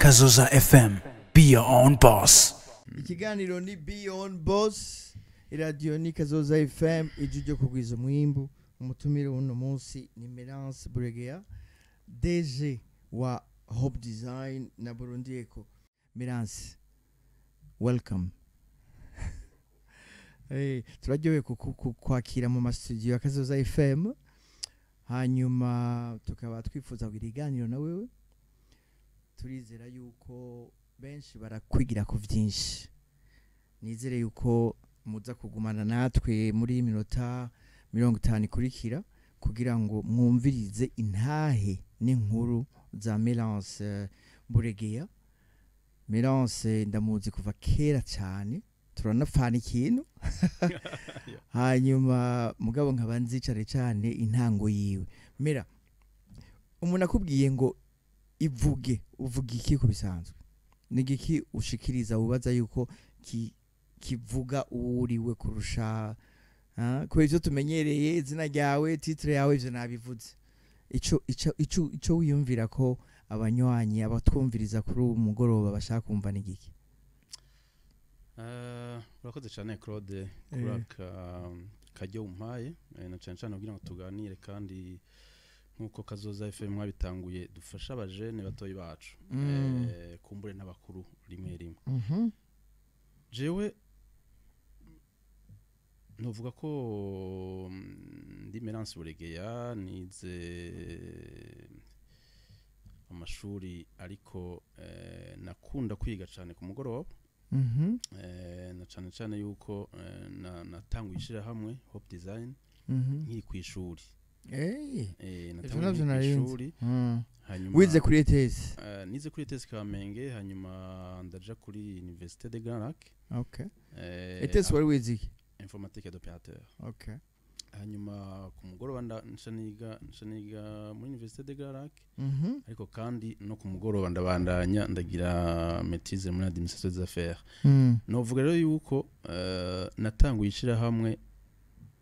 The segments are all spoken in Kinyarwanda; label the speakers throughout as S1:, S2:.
S1: Kazoza FM. Be your own boss.
S2: Ikiganiro ni Be Your Own Boss. Radio ni Kazoza FM ijuje kugwiza umwimbu. Umutumire uno munsi ni Mélance Buregeya, DG wa Hope Design na Burundi Eco. Mélance, welcome. Turaryohewe kwakira mu studio ya Kazoza FM. Hanyuma tukaba twifuza kugira iganiro na wewe. Turizera yuko benshi barakwigira ku byinshi. Nizere yuko muza kugumana natwe muri minota 50 ikurikira kugira ngo mwumvirize intahe n'inkuru za Mélance Buregeya. Mélance ndamuzi kuva kera cyane, turanafana ikintu. Hanyuma mugabo nkabanzicare cyane intango yiwe. Mera umuntu akubwiye ngo uvuga iki ku bisanzwe? Nigiki ushikiriza ubaza yuko kivuga uriwe kurusha ko ivyo tumenyereye izina ryawe, titre yawe ivyo nabivuze. Ico wiyumvira ko abanywanyi abatwumviriza kuri umugoroba bashaka kumva nigiki?
S3: Urakoze cyane Claude kuraka kajyo umpaye na cyane kugira ngo tuganire kandi nkuko Kazoza FM mwabitanguye dufasha abajene batoyi bacu kumbure n'abakuru rimwe rimwe. Jewe novuga ko ndi Mélance Buregeya nize amashuri ariko nakunda kwiga cyane ku mugoroba. Na cyane yuko natanguye ishira hamwe Hope Design nkiri ku ishuri.
S2: Natanguye
S3: hanyuma
S2: wize kuri ETS.
S3: Nize kuri ETS Kamenge hanyuma ndaja kuri Université de Grand Lac.
S2: Okay. ETS wari wize
S3: informatique d'opérateur.
S2: Okay.
S3: Hanyuma ku mugoroba nshaniga muri Université de Grand Lac. Ariko kandi no ku mugoroba ndabandanya ndagira maîtrise muri administration des affaires. Novuga rero yuko natanguye ishira hamwe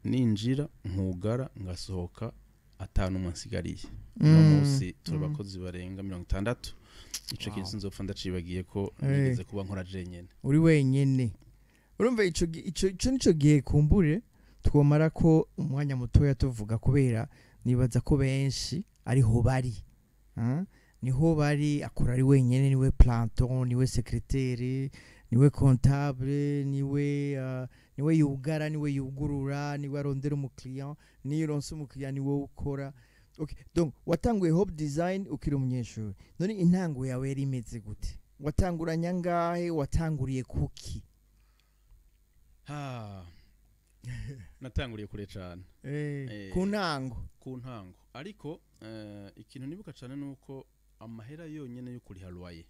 S3: ninjira nkugara ngasohoka atanu mwansigariye. No munsi turabakozi barenga 60. Ico kintu nzopfa ndacibagiye ko nigeze kuba nkora jenyene. Uri
S2: wenyene. Urumva ico nico gihe kumbure twomara ko umwanya mutoya tuvuga kubera nibaza ko benshi ariho bari. Niho bari akora ari wenyene, niwe planton, niwe secrétaire, niwe comptable, niwe yugara, niwe yugurura, niwe arondera umukiriya, niyo ronse umukiriya niwe ukora. Okay, donc watanguye Hope Design ukiri umunyeshuri. None intango yawe yari imeze gute? Watanguranya ngahe? Watanguriye kuki?
S3: Natanguriye kure cyane.
S2: Ku ntango.
S3: Ariko ikintu nibuka cyane nuko amahera yonyene yo kuri halwaye.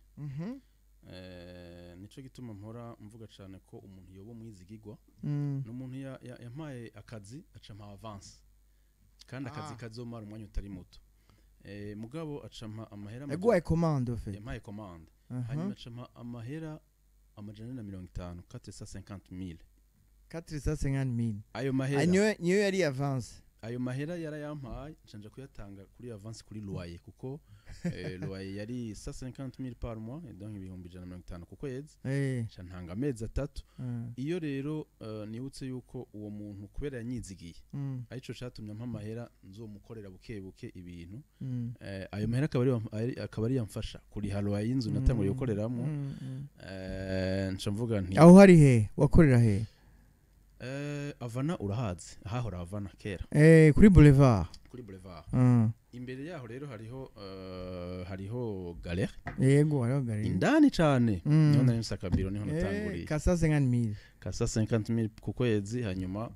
S3: Nico gituma mpora mvuga cyane ko umuntu yobo mwizigirwa n'umuntu yampaye akazi acampa avance kandi akazi kazomara umwanya utari muto. Mugabo acampa amahera
S2: yaguhaye commande fait.
S3: Yampaye commande. Hanyuma acampa amahera amajana na 50 450,000.
S2: 450,000.
S3: Ayo mahera
S2: niyo yari avance.
S3: Ayo mahera yarayampaye canje kuyatanga kuri avance kuri loyer kuko loyer yari 150,000 par mois et donc ibihumbi 150 ku kwezi. Cantanga amezi 3. Iyo rero nibutse yuko uwo muntu kubera yanyizigiye arico catumye mpa mahera nzomukorera bukebuke ibintu. Ayo mahera akaba ari yamfasha kuri loyer y'inzu natanguriye gukoreramwo. Ncamvuga nti
S2: aho hari he wakorera he?
S3: Avana urahazi ahahora Avana kera
S2: kuri boulevard. Imbere yaho rero hariho galère.
S3: Yego hariho galère indani cyane niho nari nsakabiro niho natanguriye.
S2: Kasa
S3: 50,000 ku kwezi. Hanyuma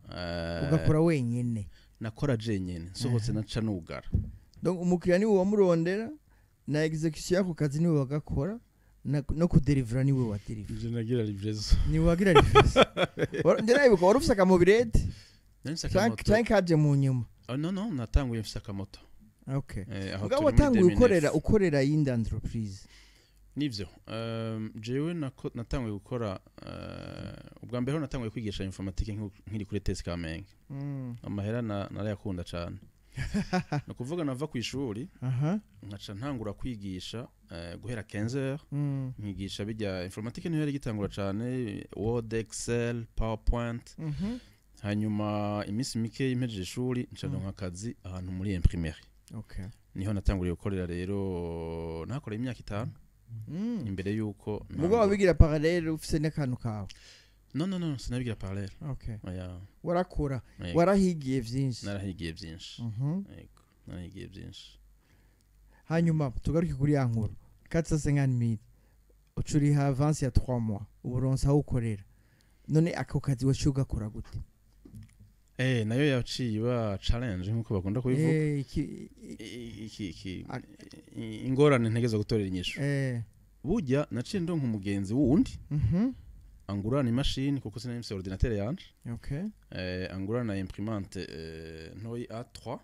S2: ugakora wenyene?
S3: Nakora jenyene sohotse naca nugara.
S2: Donc umukiriya ni wo wamurondera na execution yako kazi ni wo wagakora no kudelivera niwe wa deliver.
S3: Je nagira livrezo.
S2: Ni wagira livrezo. Ndera ibuka warufisa kamobirete? Cyangwa kaje mu nyuma.
S3: No natanguye mfisa kamoto.
S2: Okay. Ngo watanguye ukorera yindi entreprise.
S3: Nivyo. Jewe natanguye gukora ubwa mbere natanguye kwigisha informatique nkiri kuri ETS Kamenge. Amahera narayakunda cyane. no kuvuga nava ku ishuri nkaca ntangura kwigisha guhera 15h nkigisha bijya informatique niyo yari gitangura cyane Word, Excel, PowerPoint hanyuma iminsi mike impejeje ishuri nca akazi ahantu muri imprimerie niho natanguriye gukorera rero nakoreye imyaka 5 imbere yuko
S2: mugo wabigira parallel ufise n'akantu kawe
S3: no sinabigira parallel
S2: warakora warahigiye byinshi
S3: narahigiye byinshi yego narahigiye byinshi
S2: hanyuma tugaruke kuri ya nkuru 450 ucuri ha avance ya 3 mois uburonsa aho ukorera none ako kazi washuga kora gute
S3: nayo yaciye ba challenge nkuko bakunda kubivuga ingorane ntegeza gutorera inyisho burya naciye ndonka umugenzi wundi angurana imashini kuko sinari ordinateur yanje angurana imprimante ntoyi A3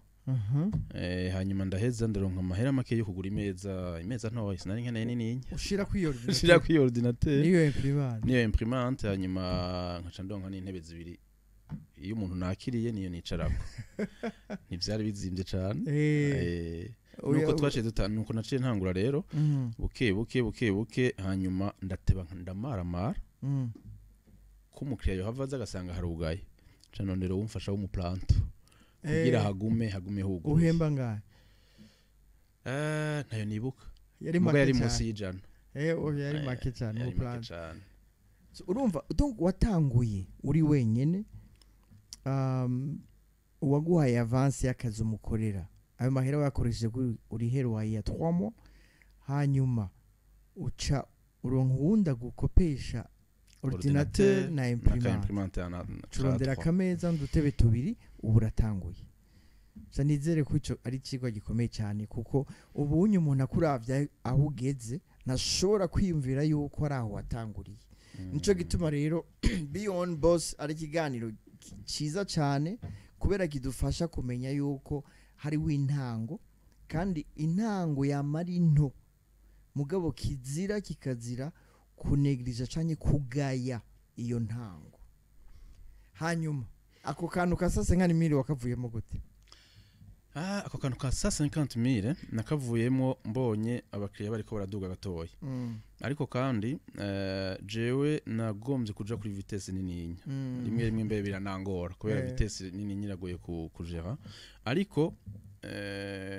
S3: hanyuma ndaheza ndaronka amahera make yo kugura imeza ntoyi sinari nkeneye nini
S2: ushira
S3: kwi ordinateur
S2: niyo
S3: imprimante hanyuma nkaca ndonka n'intebe zibiri iyo umuntu nakiriye niyo nicarako ntivyari bizimvye cyane nuko twaciye dutanu nuko naciye ntangura rero buke hanyuma ndateba ndamaramara ko umukiriya yo havaza agasanga harugaye cano rero umfasha w'umuplanto kugira hagume hugo
S2: uhemba ngahe
S3: nayo nibuka
S2: yari
S3: munsi y'ijana
S2: yari make cyane umuplanto urumva donc watanguye uri wenyene uwaguhaye avance y'akazi umukorera ayo mahera wakoresheje uri hero ya 3 mois hanyuma uca uronka wunda gukopesha ordinateur na imprimante turondera kameza ndutebe tubiri uburatanguye sanizere ko ico ari cigwa gikomeye cyane kuko ubunye umuntu akuravya aho ugeze nashobora kwiyumvira yuko ari aho watanguriye nico gituma rero Beyond Boss ari kiganiro ciza cyane kubera kidufasha kumenya yuko hari wintango kandi intango ya marino mugabo kikazira kunegrija canke kugaya iyo ntango hanyuma ako kantu ka 50000 wakavuyemo gute
S3: ako kantu ka 50000 nakavuyemo mbonye abakiriya bariko baraduga gatoya ariko kandi jewe nagombye kuja kuri vitesse nini rimwe mbere biranangora kubera vitesse nini nyiragoye kujera ariko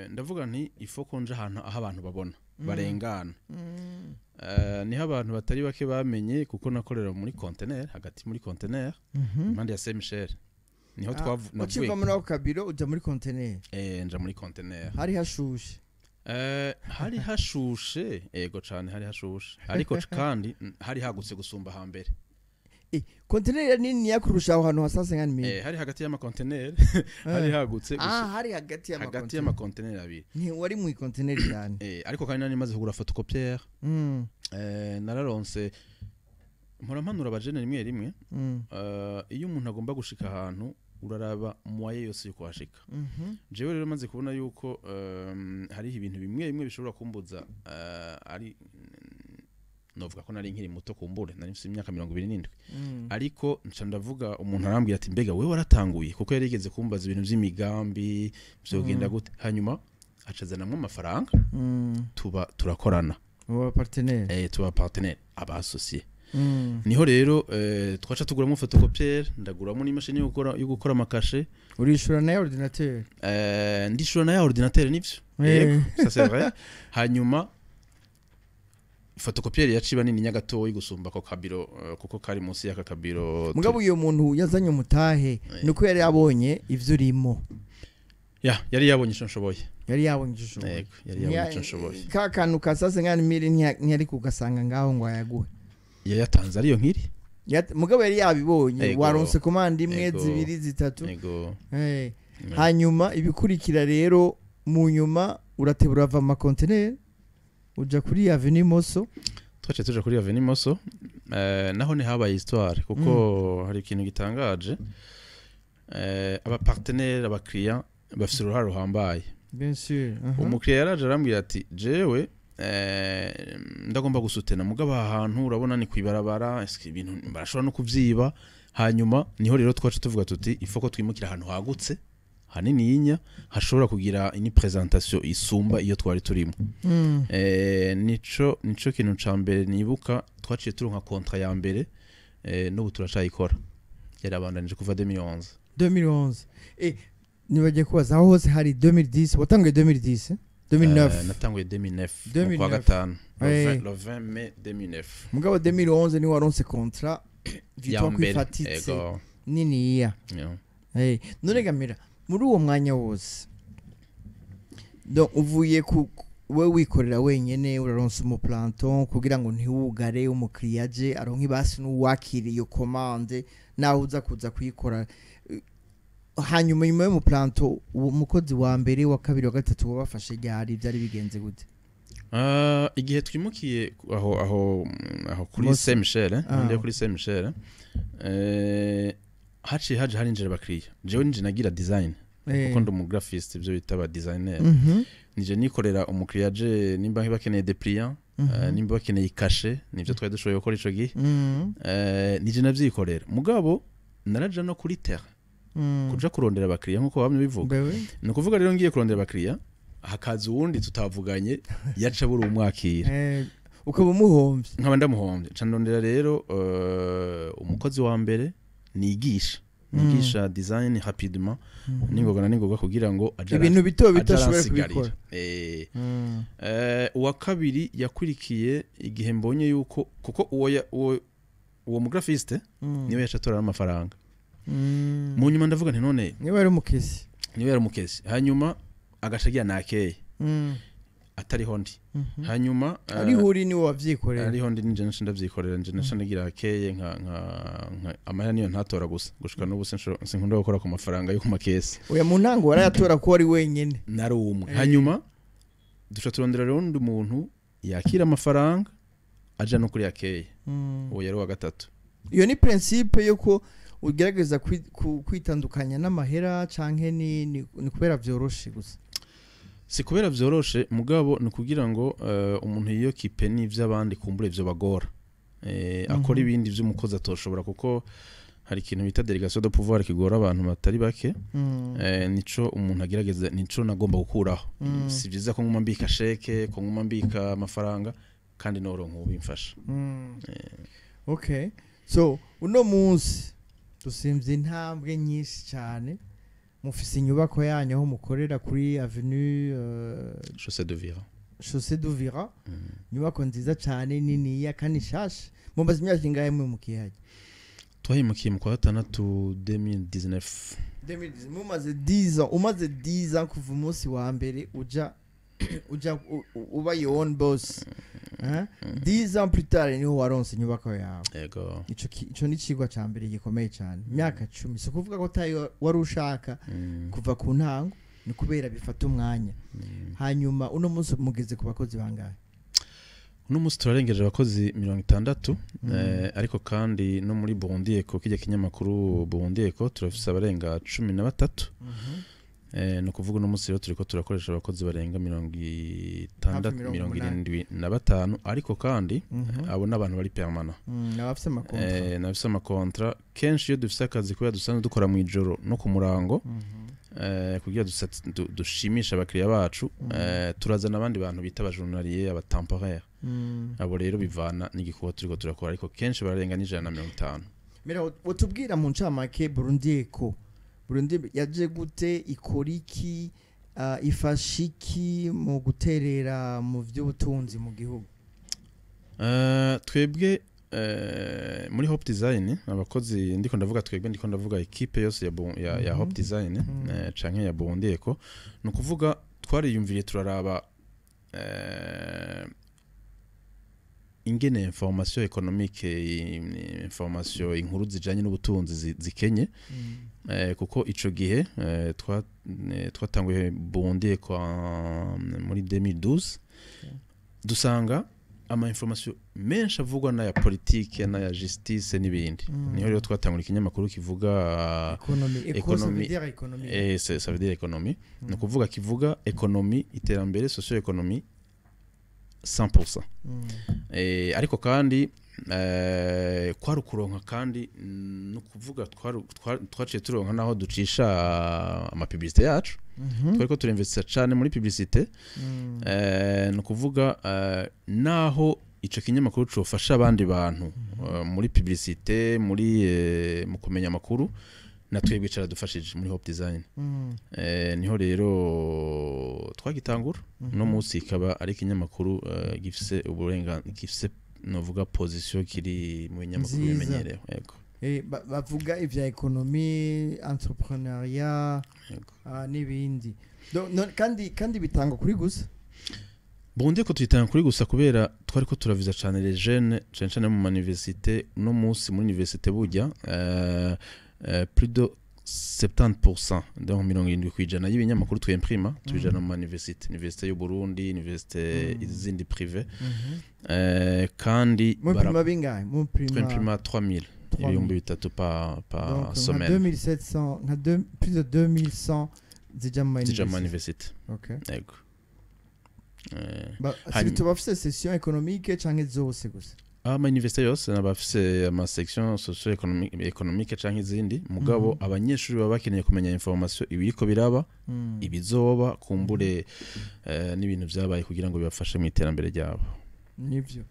S3: ndavuga nti ifoko nje ahantu aho abantu babona barengana niho abantu batari bake bamenye kuko nakorera muri container hagati muri container impande ya Saint Michel niho twavuye
S2: uciva muri kabiro uja muri container
S3: nja muri container
S2: hari hashushe
S3: hari hashushe ego cyane hari hashushe ariko kandi hari hagutse gusumba hambere
S2: container nini yakurusha aho hantu hasase ngani
S3: hari hagati y'ama container hari hagutse
S2: hari hagati
S3: y'ama container abiri
S2: ni wari mu container cyane
S3: ariko kandi nani maze kugura photocopier nararonse mpanura abajene rimwe iyo umuntu agomba gushika ahantu uraraba muwaye yose yuko hashika jewe rero maze kubona yuko hari ibintu bimwe bishobora kumbuza ari novuga ko nari nkiri muto kumbure nari mfite imyaka 27 ariko nca ndavuga umuntu arambwiye ati mbega wewe waratanguye kuko yari yigeze kumbaza ibintu by'imigambi byogenda gute hanyuma acazanamwe amafaranga turakorana tuba partenaire aba associé niho rero twacha tuguramo photocopier ndaguramo n'imashini yo gukora amakashe
S2: urishura na ordinateur
S3: ndishura na ordinateur nivyo yego ça c'est vrai hanyuma fotocopier yaciba nini nyagato igusumba ko kabiro kuko kari munsi ya kabiro
S2: mugabo uyo muntu yazanye umutahe nuko yari yabonye ivyo urimo
S3: yari yabonye ico nshoboye
S2: yari yabonye
S3: ico nshoboye
S2: ka kantu kasase ngani miri ntiyari kugasanga ngaho ngo ayaguhe
S3: yatanze ariyo nkiri
S2: mugabo yari yabibonye waronse commande imwe zibiri zitatu hanyuma ibikurikira rero mu nyuma uratebura ava ma container uja kuri Avenue Moso
S3: twaje tuja kuri Avenue Moso naho ni habaye histoire kuko hari ikintu gitangaje aba partenaire aba client bafite uruhare ruhambaye
S2: bien sûr
S3: umukiriya yaraje arambwira ati jewe ndagomba gusutena mugabo ahantu urabona ni kwibarabara ibintu barashobora no kuvyiba hanyuma niho rero twaje tuvuga tuti ifoko twimukira ahantu hagutse hanini yinya hashobora kugira ini presentation isumba iyo twari turimo nico kintu ca mbere nibuka twaciye turonka contrat ya mbere n'ubu turacayikora yarabandanije kuva 2011
S2: nibagiye kubaza aho hose hari 2010 watanguye 2010 2009
S3: natanguye 2009 kwa gatanu le 20 mai 2009
S2: mugabo 2011 ni waronse contrat vitwa kwifatitse nini ya none gamira muri uwo mwanya wose donc uvuye we wikorera wenyene uraronse mu planton kugira ngo ntiwugare umukiriya je aronke basi n'uwakiriye iyo commande naho uza kuza kuyikora hanyuma nyuma mu planton umukozi wa mbere wa kabiri wa gatatu wabafashe ryari byari bigenze gute
S3: igihe twimukiye aho kuri Saint Michel ndiye kuri Saint Michel haciye harinjira bakiriya jewe nije nagira design kuko ndi umu graphist ibyo bita ba designer nije nikorera umukiriya je nimba bakeneye dépliant nimba bakeneye cache nivyo twari dushoboye gukora ico gihe nije navyikorera mugabo naraja no kuri terre kuja kurondera abakiriya nkuko bamwe bivuga no kuvuga rero ngiye kurondera abakiriya hakaza uwundi tutavuganye yaca buri umwakira
S2: ukaba umuhombye
S3: nkaba ndamuhombye candondera rero umukozi wa mbere nigisha design rapidement ningoga kugira ngo
S2: ibintu bito bitashobora kubikora
S3: uwa kabiri yakurikiye igihe mbonye yuko kuko uwo mu graphiste niwe yacatora amafaranga mu nyuma ndavuga nti none
S2: niwe yari umukesi
S3: hanyuma agashagira nakeye atariho ndi hanyuma
S2: arihuri ni wavyikorera
S3: ariho ndi nje ndavyikorera nje nashandagira akeye nka amahera niyo ntatora gusa gushika n'ubu sinkunda gukora ku mafaranga yo ku makesi
S2: oya mu ntango warayatora ko ari wenyene
S3: nari umwe hanyuma duca turondera rero undi muntu yakira amafaranga aja no kuri akeye uwo yari wa gatatu
S2: iyo ni principe yuko ugerageza kwitandukanya n'amahera canke ni kubera vyoroshe gusa
S3: si kubera vyoroshe mugabo ni kugira ngo umuntu iyo kipe n'ivy'abandi kumbure ivyo bagora akora ibindi vy'umukozi atoshobora kuko hari ikintu bita delegation de pouvoir kigora abantu batari bake nico umuntu agerageza nico nagomba gukuraho si vyiza ko nguma mbika sheke ko nguma mbika amafaranga kandi noronka ubimfasha
S2: okay so uno munsi dusimvye intambwe nyinshi cyane mufise inyubako yanyu aho mukorera kuri avenue Chaussée de Vira inyubako nziza cyane nini ya kandi shasha mumbaza imyaka ingahe mu kihaje
S3: twahimukiye mu kwa gatandatu 2019
S2: mumaze 10 ans umaze 10 ans kuva umunsi wa mbere uja uba your own boss 10 ans plus tard niho waronse inyubako yawe
S3: yego
S2: ico ni cigwa ca mbere gikomeye cyane imyaka 10 so kuvuga ko tayo wari ushaka kuva ku ntango ni kubera bifata umwanya hanyuma uno munsi mugeze ku bakozi bangahe
S3: uno munsi turarengeje abakozi 60 ariko kandi no muri Burundi ko kijya kinyamakuru Burundi ko turafise abarenga 13 no kuvuga no munsi rero turiko turakoresha abakozi barenga 75 ariko kandi abo nabantu bari permanent nabafise amakontra kenshi iyo dufise akazi ko dusanzwe dukora mu ijoro no ku murango kugira dushimisha abakiriya bacu turazana abandi bantu bita abajournalier abatemporaire abo rero bivana n'igikorwa turiko turakora ariko kenshi bararenga 150
S2: mera utubwira mu ncamake Burundi yaje gute ikoriki ifashiki mu guterera mu vy'ubutunzi mu gihugu
S3: twebwe muri Hope Design abakozi ndiko ndavuga twebwe ndiko ndavuga equipe yose ya Hope Design canke ya Burundi ko no kuvuga twariyumviriye turaraba ingene information économique information inkuru zijanye n'ubutunzi zikenye kuko ico gihe twatanguye Burundi ko muri 2012 dusanga ama information menshi avugwa na ya politique na ya justice n'ibindi niho rero twatangura ikinyamakuru kivuga
S2: economy
S3: ça veut dire économie no kuvuga kivuga economy iterambere socio-économie 100% ariko kandi kwari kuronka kandi no kuvuga twaciye turonka naho ducisha ama publicité yacu twariko turinvestira cyane muri publicité no kuvuga naho ico kinyamakuru cofasha abandi bantu muri publicité muri mu kumenya makuru natwebwe cara dufashije muri Hope Design niho rero twagitangura no munsi ikaba ari kinyamakuru gifise uburenganzira gifise novuga position kiri mu binyamakuru bimenyerewe yego
S2: bavuga ivya economy entrepreneuriat n'ibindi kandi bitanga kuri gusa
S3: Bonde ko tuyitanga kuri gusa kubera twari ko turaviza cyane les jeunes cyane mu université no munsi muri université bujya plus de 70% donc 70% y'ibinyamakuru twimprima tubijana mu université y'u Burundi université izindi privé kandi
S2: barama bingahe mu
S3: prima 3000 ibihumbi bitatu pa semaine
S2: 2700 plus de 2100 zija mu
S3: université
S2: okay
S3: yego
S2: si tubafise session économique canke zose gusa
S3: ama université yose nabafise ama section socio-économique canke izindi mugabo abanyeshuri baba bakeneye kumenya information ibiriko biraba ibizoba kumbure n'ibintu vyabaye kugira ngo bibafashe mu iterambere ryabo
S2: nivyo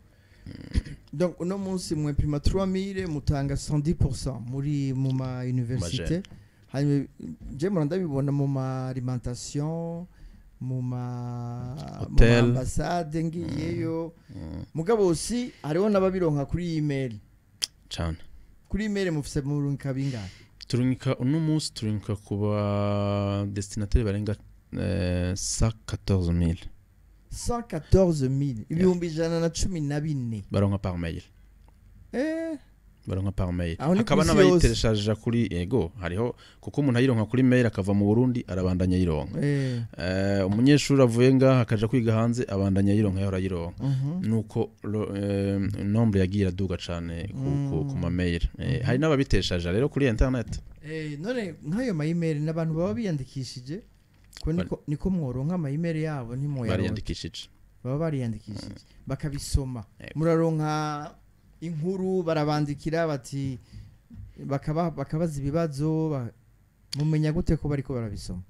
S2: donc uno munsi mwe prima 3000 mutanga 110% muri mu ma université hanyuma je ndabibona mu ma alimentation mu ambassade ngiyeyo mugabo aussi hariho nababironka kuri email
S3: cyane
S2: kuri email mufise mu runka bingahe
S3: turunka uno munsi turunka kuba destinataire barenga 114000 ibihumbi 114 baronka par mail baronka par mail akaba nabayitereshaje kuri ego hariho kuko umuntu ayironka kuri mail akava mu Burundi arabandanya yironka umunyeshuri avuye ngaha akaja kwiga hanze abandanya yironka yahora yironka nuko nombre yagira duga cyane ku ma mail hari nababiteshaje rero kuri internet
S2: none nkayo ma email n'abantu baba biyandikishije ko niko mworonka ama email yabo
S3: bariyandikishije
S2: baba bariyandikishije bakabisoma muraronka inkuru barabandikira bati bakabaza ibibazo mumenya gute ko bariko barabisoma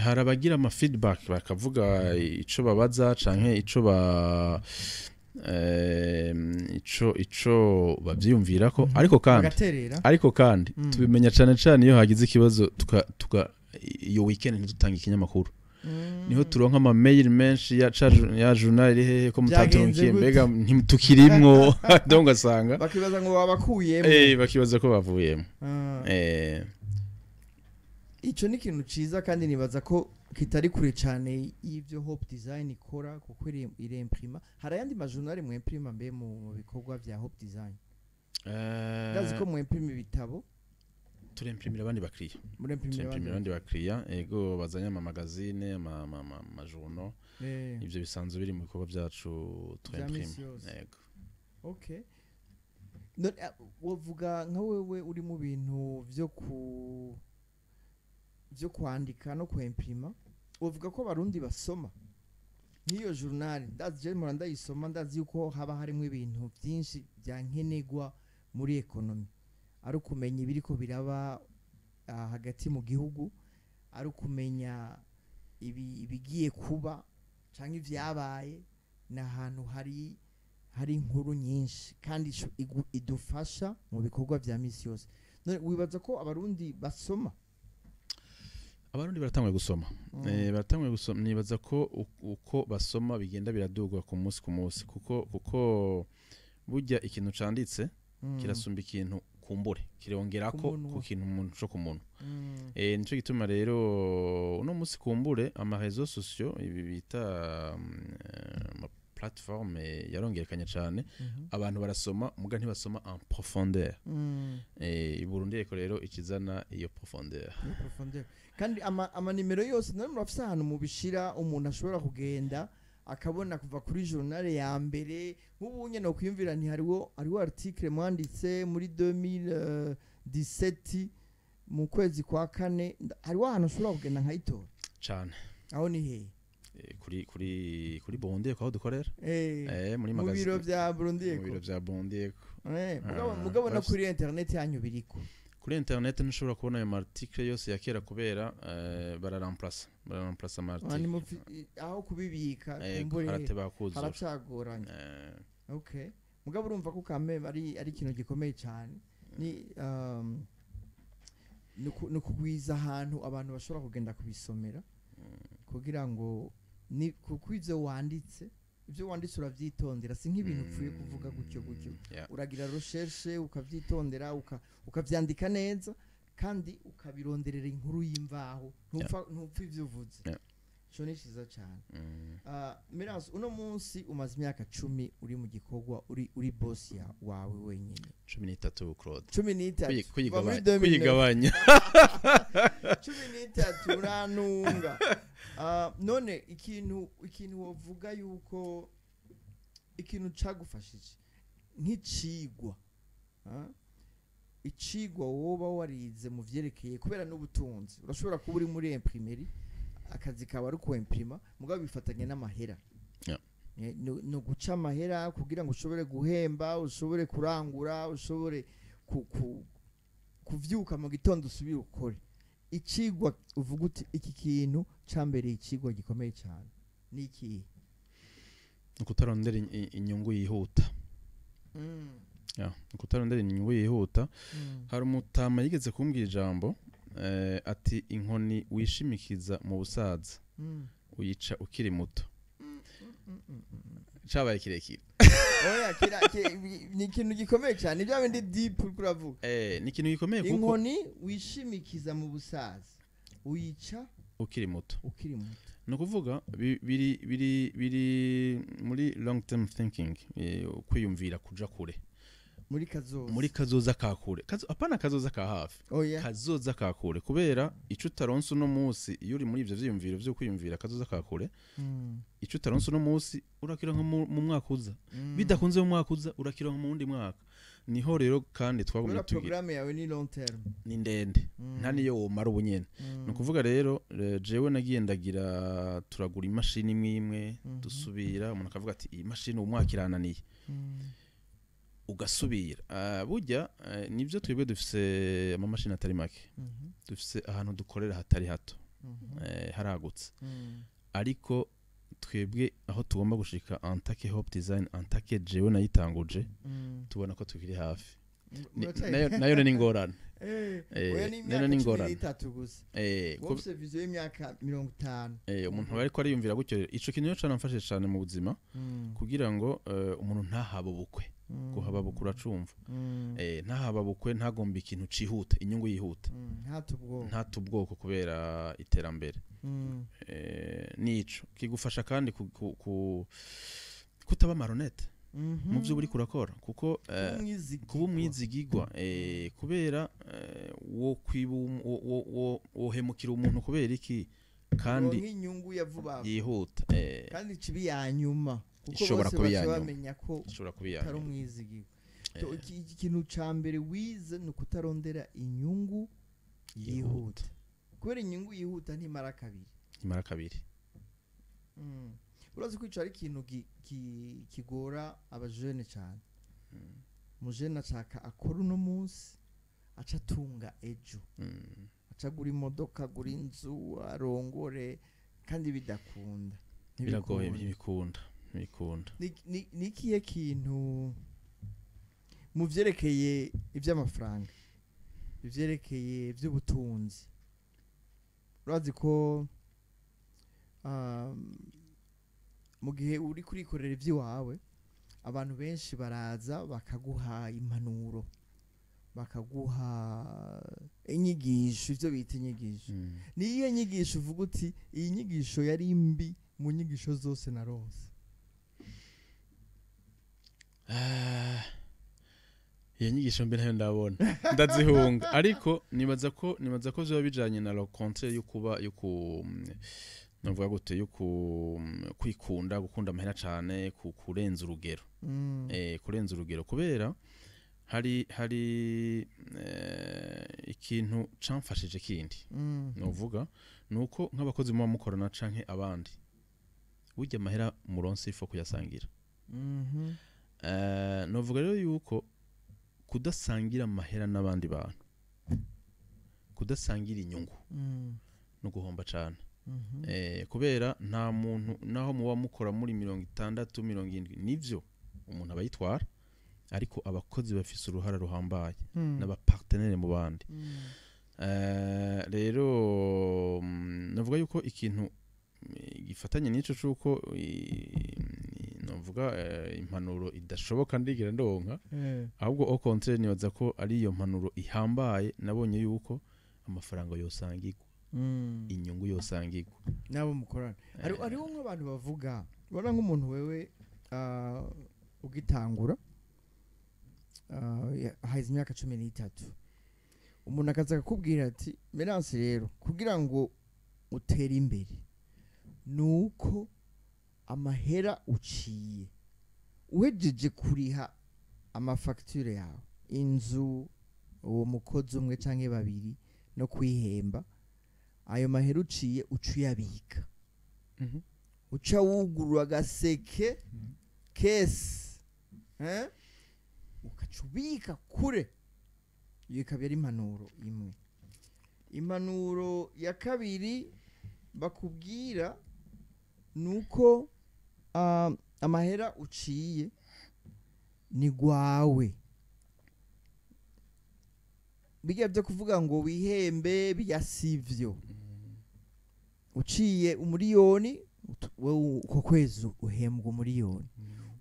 S3: harabagira ama feedback bakavuga ico babaza canke ico bavyumvirako ariko kandi tubimenya cyane iyo hagize ikibazo iyo weekend ntitutanga ikinyamakuru niho turonka ama mail menshi ya journal hehe ko mutatunkiye mbega ntimutukirimwo donc asanga
S2: bakibaza ngo babakuyemo
S3: bakibaza ko bavuyemo
S2: ico ni ikintu ciza kandi nibaza ko kitari kure cyane y'ivyo Hope Design ikora kuko iri imprima hari ayandi ma journal mu imprima mbe mu bikorwa vya Hope Design ndazi ko mu imprima ibitabo
S3: turemprimira abandi bakiriya abandi bakiriya ego bazanya ama magazine ama journaux ivyo bisanzwe biri mu bikorwa byacu turemprime ego
S2: okay wovuga nka wewe uri mu bintu vyo kwandika no kwemprima wovuga ko abarundi basoma niyo journal ndazi je muranda yisoma ndazi yuko haba harimo ibintu byinshi byankenegwa muri economy ari kumenya ibiriko biraba hagati mu gihugu ari kumenya ibigiye kuba canke ivyabaye n'ahantu hari inkuru nyinshi kandi idufasha mu bikorwa vya misi yose wibaza ko abarundi basoma
S3: abarundi baratanguye gusoma baratanguye gusoma nibaza ko uko basoma bigenda biradugwa ku munsi kuko burya ikintu canditse kirasumba ikintu kumbure kirongera ko ku kintu umuntu cyo ku muntu nico gituma rero uno munsi kumbure ama réseaux sociaux ibi bita plateforme yarongerekanye cyane abantu barasoma muga ntibasoma en profondeur i Burundi rero ikizana iyo profondeur
S2: kandi ama nimero yose none murafise ahantu mubishira umuntu ashobora kugenda akabona kuva kuri journal ya mbere nk'ubunye no kwiyumvira nti hariho article mwanditse muri 2017 mu kwezi kwa kane hariho ahantu ushobora kugenda nkayitora
S3: cyane
S2: aho ni he
S3: kuri Burundi ko dukorera muri
S2: mu
S3: magazine
S2: biro vya Burundi
S3: mu biro vya Burundi
S2: mugabo no kuri internet yanyu biriko
S3: kuri internet ntushobora kubona ayo article yose ya kera kubera bararamplace amarticle
S2: aho kubibika
S3: kumbure
S2: haracagoranye okay mugabo urumva ko kame ari ikintu gikomeye cyane ni no kugwiza ahantu abantu bashobora kugenda kubisomera kugira ngo ni kuko ivyo wanditse uravyitondera si nk'ibintu upfuye kuvuga gutyo uragira recherche ukavyitondera ukavyandika neza kandi ukabironderera inkuru y'imvaho ntupfa ivyo uvuze cyo ni cyiza cyane Mélance uno munsi umaze imyaka 10 uri mu gikorwa uri boss wawe wenyine
S3: 13 Claude
S2: 13
S3: kuyigabanya
S2: 13 uranunga none ikintu wovuga yuko ikintu cagufashije nk'icigwa icigwa woba warize mu vyerekeye kubera n'ubutunzi urashobora kuba uri muri imprimerie akazi kawe ari kuimprima mugabo bifatanye n'amahera no guca amahera kugira ngo ushobore guhemba ushobore kurangura ushobore kuvyuka mu gitondo usubire ukore icigwa uvuga uti iki kintu cambere icigwa gikomeye cyane niki
S3: ukutarondera inyungu yihuta ukutarondera inyungu yihuta hari umutama yigeze kumbwira ijambo ati inkoni wishimikiza mu busaza uyica ukiri muto cabaye kirekire
S2: oya ni ikintu gikomeye cyane ibyo bindi deep kuravuga
S3: ni ikintu gikomeye kuko
S2: inkoni wishimikiza mu busaza uyica
S3: ukiri muto
S2: no
S3: kuvuga biri muri long term thinking kwiyumvira kuja kure muri kazoza kakure apana kazoza ka hafi kazoza kakure kubera ico utaronse no munsi iyo uri muri ivyo vyiyumviro vyo kwiyumvira kazoza kakure ico utaronse no munsi urakironka mu mwaka uza bidakunze mu mwaka uza urakironka mu wundi mwaka niho rero kandi twagumye tugira
S2: programme yawe ni long term
S3: ni ndende nta niyo womara ubunyene no kuvuga rero jewe nagiye ndagira turagura imashini imwe dusubira umuntu akavuga ati iyi mashini umwaka irananiye ugasubira burya nivyo twebwe dufise ama machine atari make dufise ahantu dukorera hatari hato haragutse ariko twebwe aho tugomba gushika intahe hope design intahe jewe nayitanguje tubona ko tukiri hafi nayo ni ngorane
S2: nayo ni ngorane wose vision y'imyaka 50
S3: umuntu ariko ariyumvira gutyo ico kintu cyo canamfashe cyane mu buzima kugira ngo umuntu ntahaba bukwe kuhaba bukura cumva ntahaba bukwe ntagomba ikintu cihuta inyungu yihuta ntatubwoko kubera iterambere nico kigufasha kandi kutaba maronete mu byo buri kurakora kuko kuba umwizigigwa kubera wo hemukira umuntu kubera iki kandi
S2: inyungu yavuba
S3: yihuta
S2: kandi kibi yanyuma
S3: ishobora kubiyanya
S2: ishobora kubiyanya ari umwizigigwa ikintu cambere wize no kutarondera inyungu yihuta kubera inyungu yihuta ntimara kabiri urazi ko ari ikintu kigora abajene cyane mujene acaka akora uno munsi aca tunga ejo aca gura imodoka gura inzu arongore kandi bidakunda
S3: biragoye bikunda
S2: ni kiye kintu mu vyerekeye ivy'amafaranga ivyerekeye ivy'ubutunzi urazi ko mu gihe uri kurikorera ivy'iwawe abantu benshi baraza bakaguha impanuro bakaguha inyigisho ivyo bita inyigisho niyo nyigisho uvuga uti iyi nyigisho yari mbi mu nyigisho zose narose
S3: iyo nyigisho mbi nayo ndabona ndazihunga ariko nibaza ko vyo bijanye na la contraire yo navuga gute yo kwikunda gukunda amahera cyane kurenza urugero kurenza urugero kubera hari ikintu camfashije kindi novuga nuko nk'abakozi mu mukorana canke abandi burya amahera muronse ifo kuyasangira novuga rero yuko kudasangira amahera n'abandi bantu kudasangira inyungu no guhomba cyane kubera nta muntu naho muba mukora muri 60 70 nivyo umuntu abayitwara ariko abakozi bafise uruhara ruhambaye n'abapartenere mu bandi rero navuga yuko ikintu gifatanye n'ico cuko novuga impanuro idashoboka ndigira ndonka ahubwo au contraire nibaza ko ari iyo mpanuro ihambaye nabonye yuko amafaranga yosangirwa inyungu yosangirwa
S2: nabo mukorana ariho nk'abantu bavuga bona nk'umuntu wewe ugitangura haize imyaka 13 umuntu akaza akubwira ati Mélance rero kugira ngo utere imbere nuko amahera uciye uhejeje kuriha amafacture yawe inzu uwo mukozi umwe canke babiri no kwihemba ayo mahera uciye ucuyabika uca wugurura agaseke kesi ukacubika kure iyo ikaba ari impanuro imwe impanuro ya kabiri bakubwira nuko amahera uciye ni gwawe bijya byo kuvuga ngo wihembe biyasivyo uciye umuriyoni uko kwezi uhembwa umuriyoni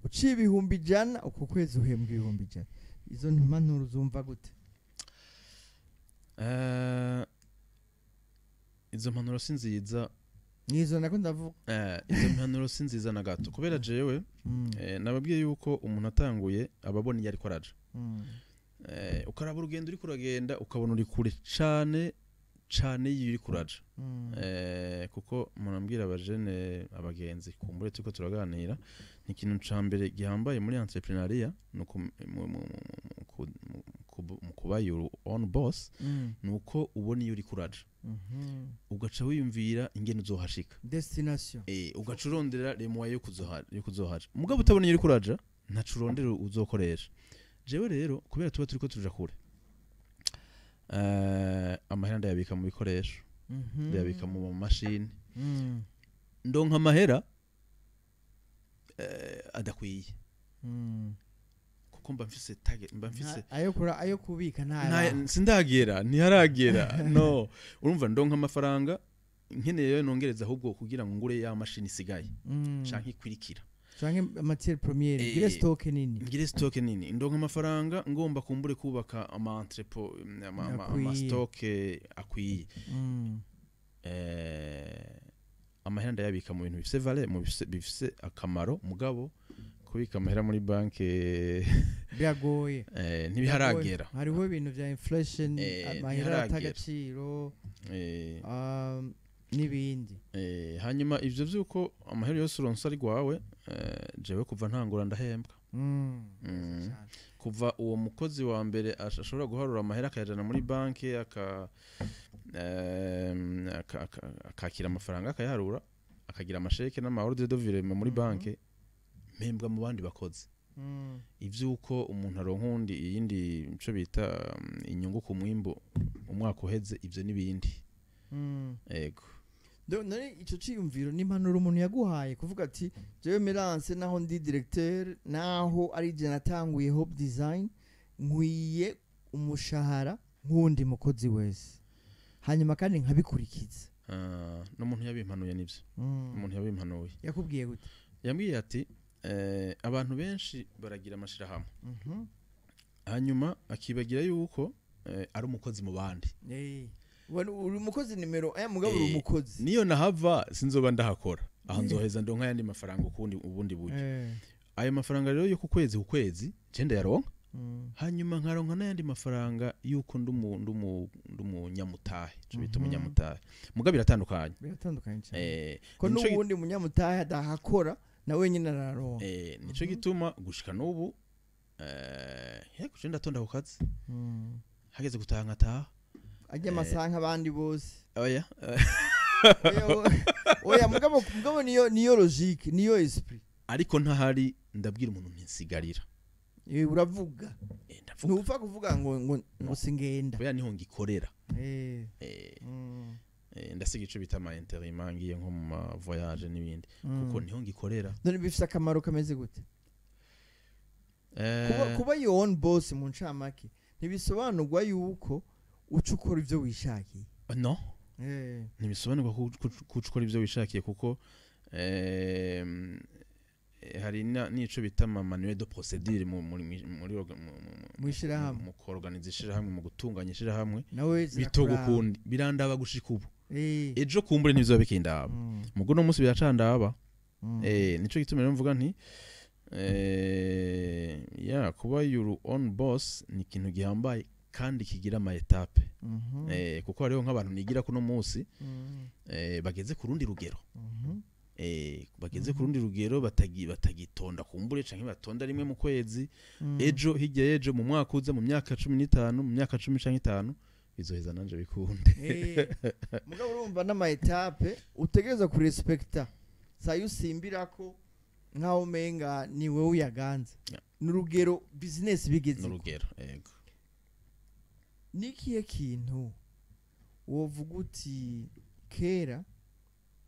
S2: uciye ibihumbi 100 uko kwezi uhembwa ibihumbi 100 izo mpanuro zumva gute
S3: izo mpanuro sinziza
S2: nizo nako ndavuga
S3: izo mpanuro sinziza na gato kubera jewe nababwiye yuko umuntu atanguye ababona iyo ariko araja ukaraba urugendo uri kuragenda ukabona uri kure cane iyo uri kuraja kuko munambwira abajene abagenzi kumbure tuko turaganira ni ikintu cambere gihambaye muri entrepreneuria nuko kuba your own boss nuko ubona iyo uri kuraja ugaca wiyumvira ingene uzohashika
S2: destination
S3: ugaca urondera remwa yo kuzohaja mugabo utabona iyo uri kuraja ntacu urondera uzokoresha jewe rero kubera tuba turiko tuja kure amahera ndayabika mu bikoresho ndayabika mu mashini ndonka amahera adakwiye kuko mba mfise target mba mfise
S2: ayo kubika nta
S3: sindagera ntiharagera no urumva ndonka amafaranga nkeneye nongereza ahubwo kugira ngo ngure ya mashini isigaye canke ikwirikira
S2: canke matière première ngire stock nini
S3: ndonka amafaranga ngomba kumbure kubaka ama entrepôt ama stock akwiye amahera ndayabika mu bintu bifise valeur mu bifise akamaro mugabo kubika amahera muri banke
S2: byagoye
S3: ntibiharagera
S2: hariho ibintu vya inflation amahera atagaciro nibindi
S3: hanyuma ivyo vyuko amahera yose uronse ari gwawe jewe kuva ntangura ndahembwa kuva uwo mukozi wa mbere ashobora guharura amahera akayajana muri banke akakira amafaranga akayaharura akagira amasheke n'amaordre de virement muri banke mpembwa mu bandi bakozi ivyuko umuntu aronkundi iyindi ico bita inyungu ku mwimbo umwaka uheze ivyo nibindi ego
S2: none ico ciyumviro n'impanuro umuntu yaguhaye kuvuga ati jewe Mélance naho ndi directeur naho ari je natanguye Hope Design nkwiye umushahara nk'undi mukozi wese hanyuma kandi nkabikurikiza
S3: n'umuntu yabimpanuye nivyo umuntu yabimpanuye
S2: yakubwiye gute
S3: yambwiye ati abantu benshi baragira amashira hamwe hanyuma akibagira yuko ari umukozi mu bandi
S2: uri umukozi nimero mugabo uri umukozi
S3: niyo nahava sinzoba ndahakora aho nzoheza ndonka yandi mafaranga ubundi buryo ayo mafaranga rero yo ku kwezi cende yaronka hanyuma nkaronka n'ayandi mafaranga yuko ndumunyamutahe cyo bita umunyamutahe mugabo biratandukanye
S2: cyane ko n'ubundi munyamutahe adahakora na wenyine araronka
S3: nico gituma gushika n'ubu kucenda tonda ku kazi hageze gutaha nkataha
S2: ajya amasaha nk'abandi bose
S3: oya
S2: oya mugabo niyo logique niyo esprit
S3: ariko ntahari ndabwira umuntu ntinsigarira
S2: uravuga ntupfa kuvuga ngo singenda
S3: oya niho ngikorera ndasiga ico bita ama intérim ngiye nko mu voyage n'ibindi kuko niho ngikorera
S2: none bifite akamaro kameze gute kuba your own boss mu ncamake ntibisobanurwa yuko ucukora ivyo wishakiye
S3: no ntibisobanurwa ko ucukora ivyo wishakiye kuko hari nico bita manuel de procédure mu
S2: ishirahamwe
S3: mu kuorganiza ishirahamwe mu gutunganya ishirahamwe
S2: nawe
S3: bitogukundi birandaba gushika ubu ejo kumbure ntibizoba bikindaba mugo no munsi biracandaba nico gituma rero mvuga nti kuba your own boss ni ikintu gihambaye kandi kigira ama etape kuko hariho nk'abantu nigira kuno munsi bageze ku rundi rugero bageze ku rundi rugero batagitonda kumbure canke batonda rimwe mu kwezi ejo hirya ejo mu mwaka uza mu myaka 15 mu myaka 10 canke 5 bizoheza nanje bikunde
S2: mugabo urumva n'ama etape utegereza ku respecta sayo usimbirako nkaho menga ni wewe uyaganze n'urugero business bigeze
S3: n'urugero yego
S2: nikiye kintu wovuga uti kera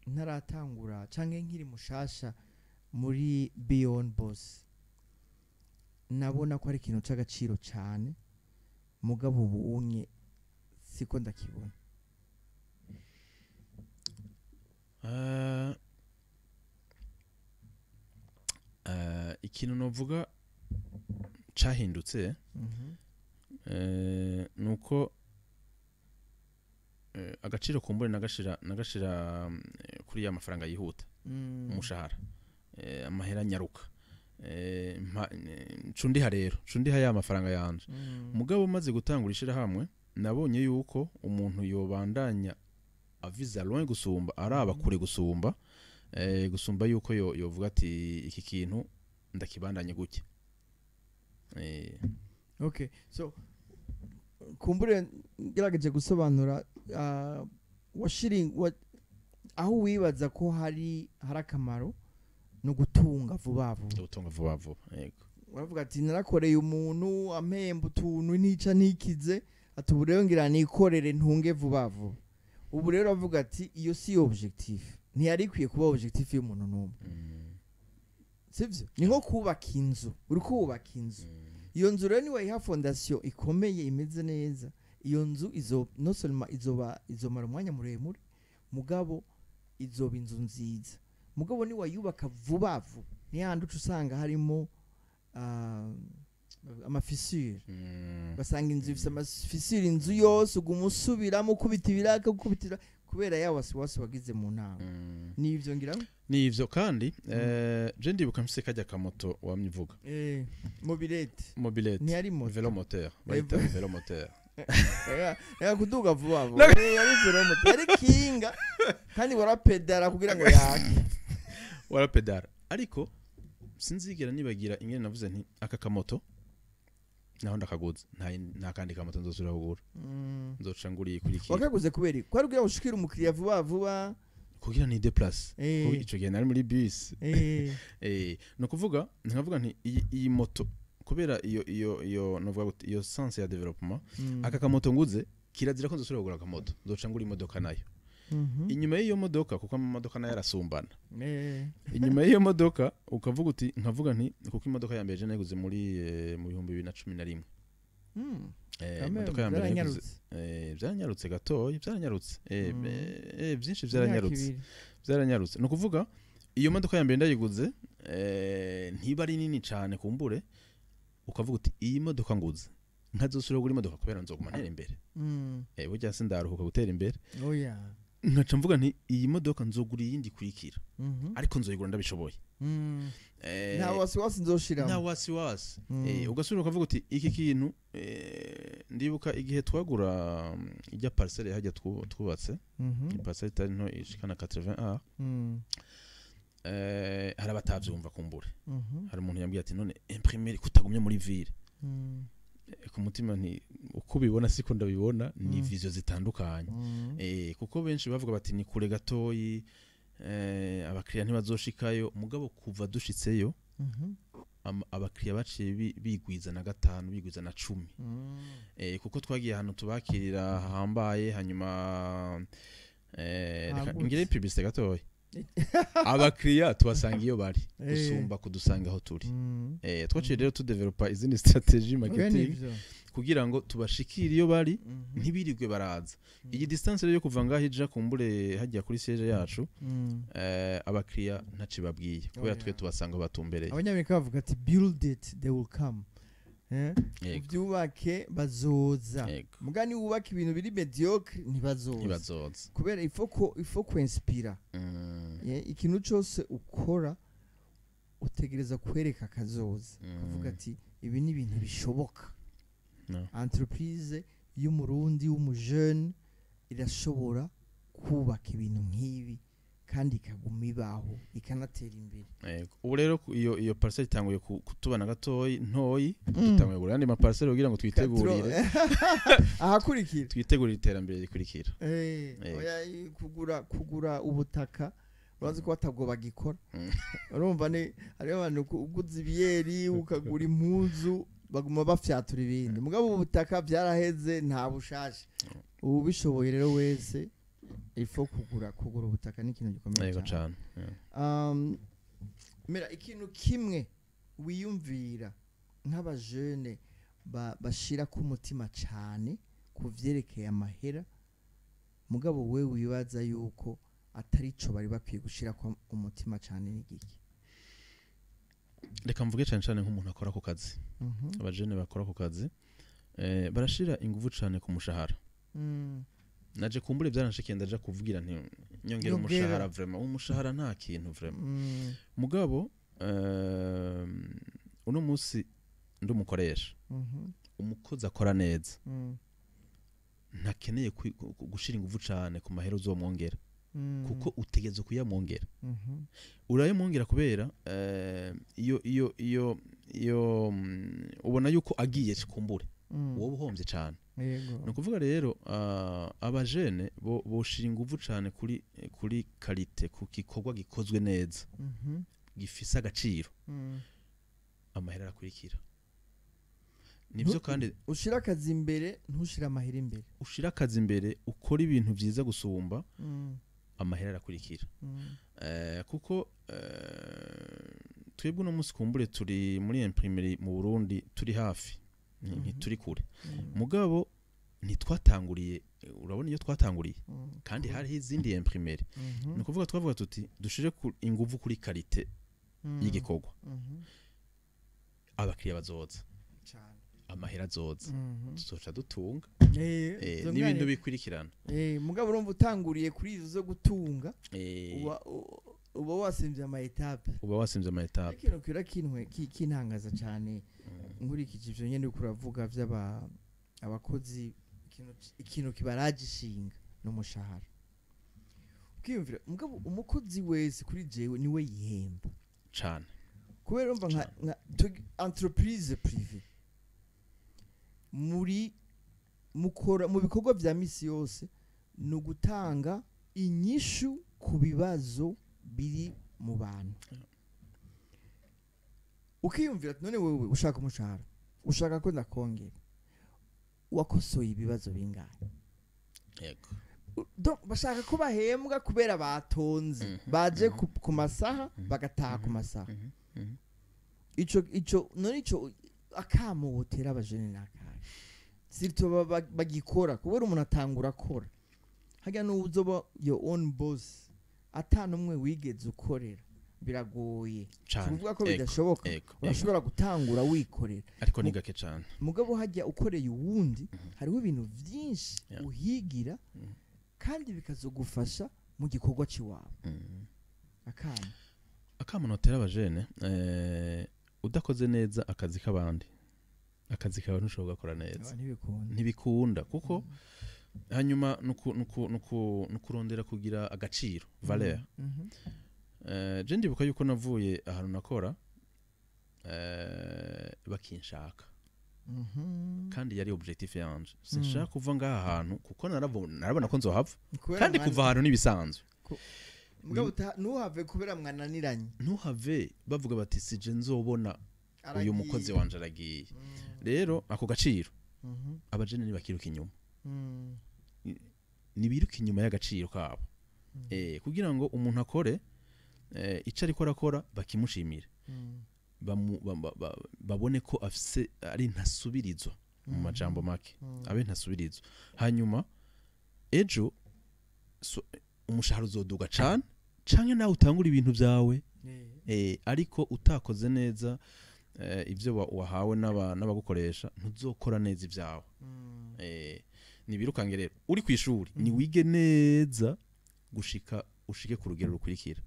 S2: ntaratangura canke nkiri mushasha muri Beyond Boss nabona ko ari ikintu c'agaciro cyane mugabo ubu unye siko ndakibona
S3: ikintu novuga cahindutse nuko agaciro kumbure nagashira kuri ya mafaranga yihuta umushahara amahera nyaruka cundiha ya mafaranga yanje mugabo maze gutangura ishirahamwe nabonye yuko umuntu yobandanya aviza loin gusumba araba kure gusumba yuko yovuga ati iki kintu ndakibandanye guke
S2: okay so kumbure ngerageje gusobanura aho wibaza ko hari akamaro no gutunga vuba
S3: vuba yego
S2: uravuga ati narakoreye umuntu ampemba utuntu nica nikize ati ubu rero ngira nikorere ntunge vuba ubu rero uravuga ati iyo si objectif ntiyari kwiye kuba objectif y'umuntu n'umwe sivyo ni nko kubaka inzu uri kubaka inzu iyo nzu rero niwe iha fondation ikomeye imeze neza iyo nzu no seulement izomara umwanya muremure mugabo izoba inzu nziza mugabo ni wayubaka vuba ni handi usanga harimo amafisure basanga inzu ifite amafisure inzu yose ugumusubiramo kubita ibiraka kubitira kubera ya wasiwasi wagize mu nama nivyo ngira
S3: nivyo kandi je ndibuka mfise kajya kamoto wamyivuga mobilete
S2: ntiyari moto
S3: velomoteur bayita velomoteur
S2: ya kuduga vuba yari velomoteur yari kinga kandi warapedara kugira ngo yake
S3: warapedara ariko sinzigera nibagira ingene navuze nti aka kamoto naho ndakaguze nta kandi kamoto nzosubira kugura nzoca nguriye kuri iki
S2: wakaguze kubera ko ari kugira ushikira umukiriya vuba
S3: kugira ni déplace ico gihe nari muri bus no kuvuga nkavuga nti iyi moto kubera iyo novuga gute iyo sense ya development aka kamoto nguze kirazira ko nzosubira kugura akamoto nzoca ngura imodoka nayo inyuma y'iyo modoka kuko amamodoka nayo arasumbana inyuma y'iyo modoka ukavuga uti nkavuga nti kuko imodoka ya mbere je nayiguze muri mu 2011 imodoka ya mbere byaranyarutse gatoyi byaranyarutse byinshi byaranyarutse no kuvuga iyo modoka ya mbere ndayiguze ntiba ari nini cyane kumbure ukavuga uti iyi modoka nguze nkazosubira kugura imodoka kubera nzoguma ntera imbere burya sindaruhuka gutera imbere nkaca mvuga nti iyi modoka nzogura iyindi kurikira ariko nzoyigura ndabishoboye
S2: nta wasiwasi nzoshiramo
S3: nta wasiwasi ugasubira ukavuga uti iki kintu ndibuka igihe twagura ijya parcelle hajya twubatse parcelle itari nto ishikana 80 hari abatavyumva kumbure hari umuntu yambwiye ati none imprimer kutagumye muri ville ku mutima nti uko bibona siko ndabibona ni vision zitandukanye kuko benshi bavuga bati ni kure gatoyi abakiriya ntibazoshikayo mugabo kuva dushitseyo abakiriya baciye bigwiza na 5 bigwiza na 10 kuko twagiye ahantu tubakirira hambaye hanyuma ngire publicité gatoya abakiriya tubasanga iyo bari gusumba kudusanga aho turi twaciye rero tudevelopa izindi strategie marketing kugira ngo tubashikire iyo bari ntibirirwe baraza iyi distance rero yo kuva ngaho ija kumbure hajya kuri siege yacu abakiriya ntaci babwiye kubera twe tubasanga batumbereye
S2: abanyamerika bavuga ati build it they will come ubyubake bazoza mugani wubaka ibintu biri mediocre ntibazoza kubera ifo kwinspira ikintu cyose ukora utegereza kwereka kazoza kuvuga ati ibi ni ibintu bishoboka entreprise y'umurundi w'umujeune irashobora kubaka ibintu nk'ibi kandi ikaguma ibaho ikanatera imbere
S3: ubu rero iyo parcelle itanguye kutubana gatoyi ntoyi dutanguye gura andi ma parcelle kugira ngo twitegurire
S2: ahakurikira
S3: twitegurire iterambere rikurikira
S2: kugura ubutaka urazi ko batabwo bagikora urumva ne ari abantu uguze ibiyeri ukagura impuzu baguma bafyatura ibindi mugabo ubutaka byaraheze nta bushashe ubu bishoboye rero wese ifo kugura ubutaka ni ikintu gikomeye cyane mera ikintu kimwe wiyumvira nk'abajeune bashira ku mutima cyane kuvyerekeye amahera mugabo we wibaza yuko atari cyo bari bakwiye gushira ku umutima cyane n'igiki
S3: reka mvuge cyane nk'umuntu akora ku kazi abajeune bakora ku kazi barashira ingufu cyane ku mushahara naje kumbure byaranshikenda ndaje kuvugira nti nyongera umushahara vraiment umushahara nta kintu vraiment mugabo uno munsi ndumukoresha umukozi akora neza ntakeneye gushira ingufu cyane ku mahero zo mwongera kuko utegeze kuyamwongera urayamwongera kubera iyo ubona yuko agiye kumbure wowe uhombye cyane no kuvuga rero abajene boshira ingufu cyane kuri qualité ku gikorwa gikozwe neza gifisa agaciro amahera arakurikira nibyo kandi
S2: ushira akazi imbere ntushira amahera imbere
S3: ushira akazi imbere ukora ibintu byiza gusumba amahera arakurikira kuko twebwe no munsi kumbure turi muri imprimerie mu Burundi turi hafi turi kure mugabo ntitwatanguriye urabona iyo twatanguriye kandi hari izindi imprimerie no kuvuga twavuga tuti dushire ingufu kuri qualité y'igikorwa abakiriya bazoza cyane amahera azoza tuzoca dutunga n'ibintu bikurikirana
S2: mugabo urumva utanguriye kuri izo zo gutunga uba wasimvye ama etape ikintu kira kintangaza cyane nkurikije ivyo nyene kuravuga abakozi ikintu kibaragishinga n'umushahara ukiyumvira mugabo umukozi wese kuri jewe niwe yihemba
S3: cyane
S2: kubera umva nka entreprise privé mukora mu bikorwa vya misi yose no gutanga inyishu ku bibazo biri mu bantu ukiyumvira none wewe ushaka umushahara ushaka ko ndakongera wakosoye ibibazo bingahe
S3: yego
S2: donc bashaka ko bahembwa kubera batonze baje ku masaha bagataha ku masaha ico none ico akamubotera abajene nakari sirito bagikora kubera umuntu atangura akora hajya n'uzoba your own boss atanumwe wigeze ukorera biragoye kuvuga ko bidashoboka urashobora gutangura wikorera
S3: ariko ni gake cyane
S2: mugabo hajya ukoreye uwundi hariho ibintu byinshi uhigira kandi bikazogufasha mu gikorwa ciwawe
S3: akama notera abajene udakoze neza akazi kabandi akazi kawe ntushobora gukora neza ntibikunda kuko hanyuma nukurondera kugira agaciro valeur je ndibuka yuko navuye ahantu nakora bakinshaka kandi yari objectif yanje sinshaka kuva ngaha ahantu kuko narabona ko nzohava kandi kuva ahantu nibisanzwe
S2: mugabo ntuhave kubera mwananiranye
S3: ntuhave bavuga bati sije nzobona uyu mukozi wanje aragiye rero ako gaciro abajene nibakiruka inyuma nibiruka inyuma y'agaciro kabo kugira ngo umuntu akore ico ariko arakora bakimushimire babone ko afise ari ntasubirizwa mu majambo make abe ntasubirizwa hanyuma ejo umushahara uzoduga cane canke nawe utangura ibintu vyawe ariko utakoze neza ivyo wahawe n'abagukoresha ntuzokora neza ivyawe nibirukange rero uri kwishuri ni wige neza gushika ushike ku rugero rukurikira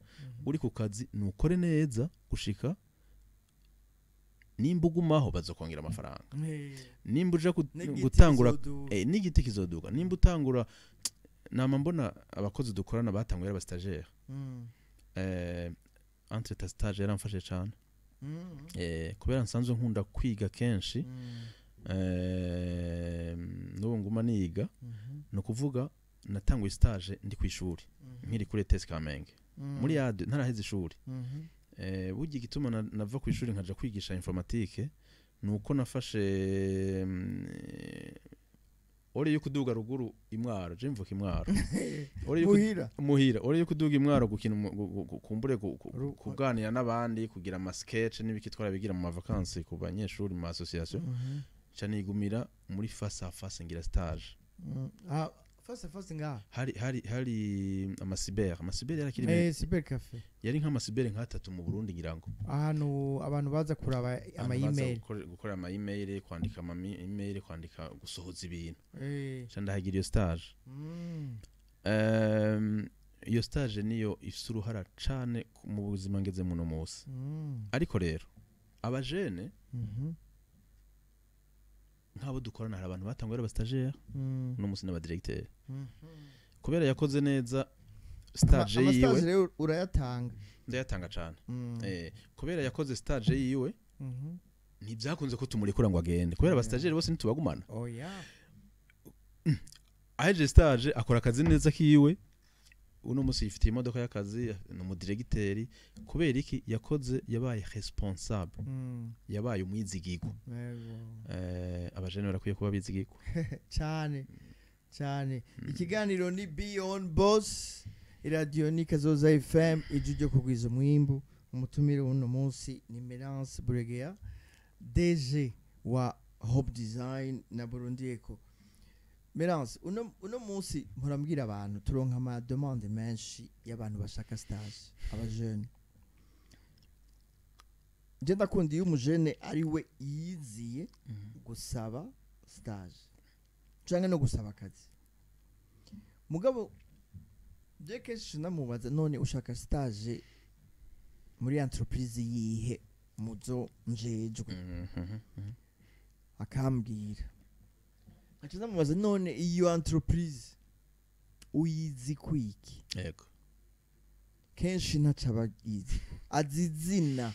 S3: uri ku kazi nukore neza gushika nimba ugumaho bazokongera amafaranga nimba uja gutangura n'igiti kizoduga nimba utangura nama mbona abakozi dukorana batanguye aba stagiaire entre stage yaramfashe cyane kubera nsanzwe nkunda kwiga kenshi n'ubu nguma niga no kuvuga natanguye stage ndi kwishuri nkiri kuri test Kamenge muri yade ntaraheze ishuri bugiye gituma nava kwishuri nkaja kwigisha informatique nuko nafashe ore yo kuduga ruguru imwaro je mvuka imwaro ore yo muhira ore yo kuduga imwaro gukina kumbure kuganira nabandi kugira ama sketch n'ibiki twara bigira mu vacances ku banyeshuri mu association cyane igumira muri face à face ngira stage
S2: face à face nga
S3: hari amasiber yarakiri
S2: cyber cafe
S3: yari nk'amasiber nk'atatu mu Burundi ngirango
S2: ahantu abantu baza kuraba ama email
S3: gukora ama email kwandika ama email kwandika gusohoza ibintu cyanda hagira iyo stage iyo stage niyo ifite uruhara cane mu buzima ngeze muno munsi ariko rero abajene nk'abo dukorana hari abantu batanguye aba stagiaire no musi n'aba directeur kubera yakoze neza stage yiwe
S2: rero urayatanga
S3: ndayatanga cyane kubera yakoze stage yiwe ntibyakunze ko tumurekura ngo agende kubera aba stagiaire bose ntitubagumana aje stage akora akazi neza kiwe uno musi yifitiye imodoka y'akazi no mu directeur kubera iki yakoze yabaye responsable yabaye umwizigirwa abajene barakwiye kuba bizigirwa
S2: cyane cyane ikiganiro ni Beyond Boss radio ni Kazoza FM ijuje kugwiza umwimbu umutumire uno munsi ni Mélance Buregeya DG wa Hope Design na Burundi Eco. Mélance uno munsi murambwira abantu turonka ama demande menshi y'abantu bashaka stage abajene je ndakundi y'umujene ari we yiziye gusaba stage canke no gusaba akazi mugabo je kenshi namubaza none ushaka stage muri entreprise yihe muzo njejwe akambwira acha namubaza none iyo entreprise uyizi kwiki
S3: yego
S2: kenshi ntacaba yizi azizina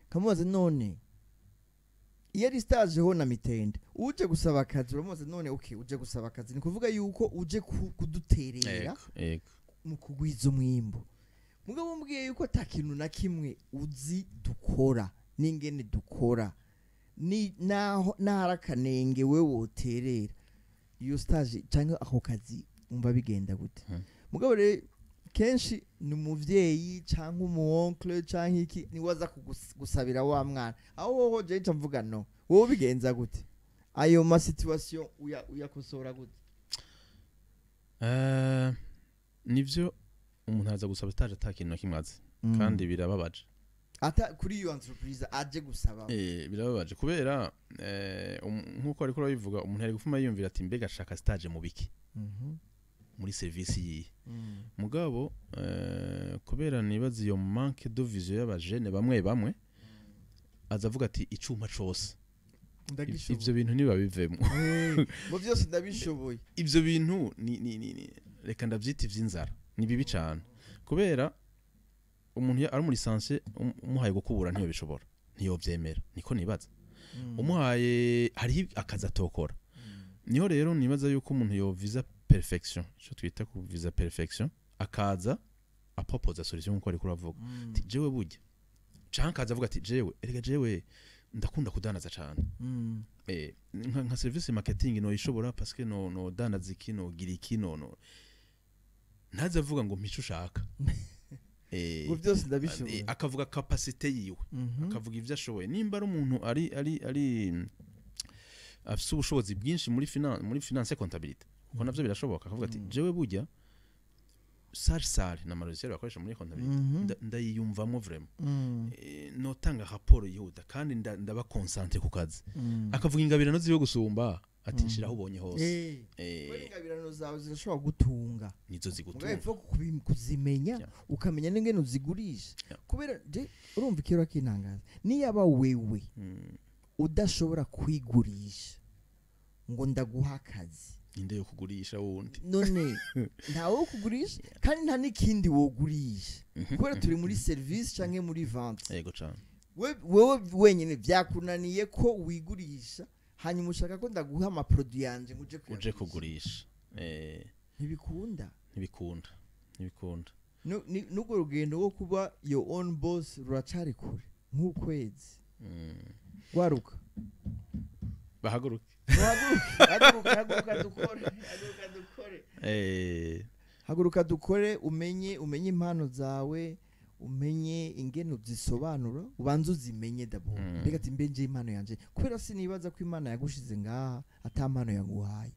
S2: kamubaza none iyo ari stage ho na mitende uje gusaba akazi uramubaza none okay uje gusaba akazi ni kuvuga yuko uje kuduterera mu kugwiza umwimbo mugabo mbwiye yuko atakintu na kimwe uzi dukora n'ingene dukora ni naho narakanenge we woterera iyo stage cyangwa ako kazi umva bigenda gute mugabo re kenshi ni umuvyeyi cyangwa umuoncle cyangwa iki ni waza kugusabira wa mwana aho hoho je mvuga no wowe bigenza gute ayo ma situation uyakosora gute
S3: nivyo umuntu aza gusaba stage atakintu nakimwazi kandi birababaje
S2: ata kuri iyo entreprise aje gusaba
S3: birababaje kubera nkuko ariko bivuga umuntu ari gufuma yiyumvira ati mbega shaka stage mu biki muri service yi mugabo kubera nibazi iyo manque de vision y'abajene bamwe azavuga ati icuma cose ivyo bintu niba bivemo
S2: mu byose ndabishoboye
S3: ivyo bintu ni reka ndavyita ivy'inzara ni bibi cyane kubera umuntu ari muri lisansi umuhaye gukubura ntiyo bishobora ntiyo vyemera niko nibaza umuhaye hari akaza tokora niho rero nibaza yuko umuntu yo visa perfection cyo twita ku visa perfection akaza apropose solution nko ariko uravuga ati jewe burya canke kaza avuga ati jewe erega jewe ndakunda kudanaza cyane nka service marketing no ishobora parce que no danaza ikino gira ikino ntaza avuga ngo mpice ushaka
S2: ngo byose ndabishobora
S3: akavuga capacité yiwe akavuga ivyo ashoboye nimba ari umuntu ari afite ubushobozi bwinshi muri finance comptabilité kuko navyo birashoboka akavuga ati jewe burya sale na marosiere bakoresha muri comptabilité ndayiyumvamo vraiment notanga rapport yihuta kandi ndaba concentré ku kazi akavuga ingabirano ziyo gusumba ati nshiraho ubonye hose
S2: ingabirano zawe zirashobora gutunga
S3: nizo zigutunga
S2: mugabo kuzimenya ukamenya n'ingene uzigurisha kubera urumva ikiro kinangaza niyaba wewe udashobora kwigurisha ngo ndaguha akazi
S3: inde yo kugurisha wundi
S2: none ntawe wo kugurisha kandi nta n'ikindi wogurisha kubera turi muri service canke muri vente
S3: yego cyane
S2: wewe wenyene byakunaniye ko wigurisha hanyuma ushaka ko ndaguha ama produit yanje uje
S3: kugurisha
S2: ntibikunda nuko rugendo wo kuba your own boss ruracari kure nk'ukwezi waruka
S3: bahaguruke
S2: haguruka dukore umenye impano zawe umenye ingene uzisobanura ubanze uzimenye dabo mbega ati mbenje impano yanje kubera sinibaza ko imana yagushize ngaha atampano yaguhaye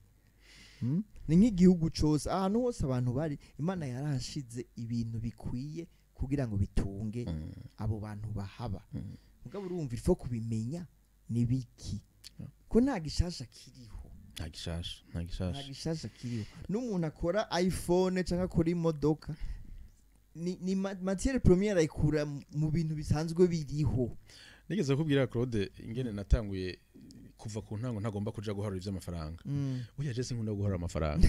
S2: ni nk'igihugu cyose ahantu hose abantu bari imana yarahashize ibintu bikwiye kugira ngo bitunge abo bantu bahaba mugabo urumva ifo kubimenya ni biki ko nta gishasha kiriho
S3: nta gishasha
S2: kiriho n'umuntu akora iPhone cyangwa akora imodoka ni matière première ayikura mu bintu bisanzwe biriho
S3: nigeze kubwira Claude ingene natanguye kuva ku ntango ntagomba kuja guharura ivy'amafaranga uya je sinkunda guharura amafaranga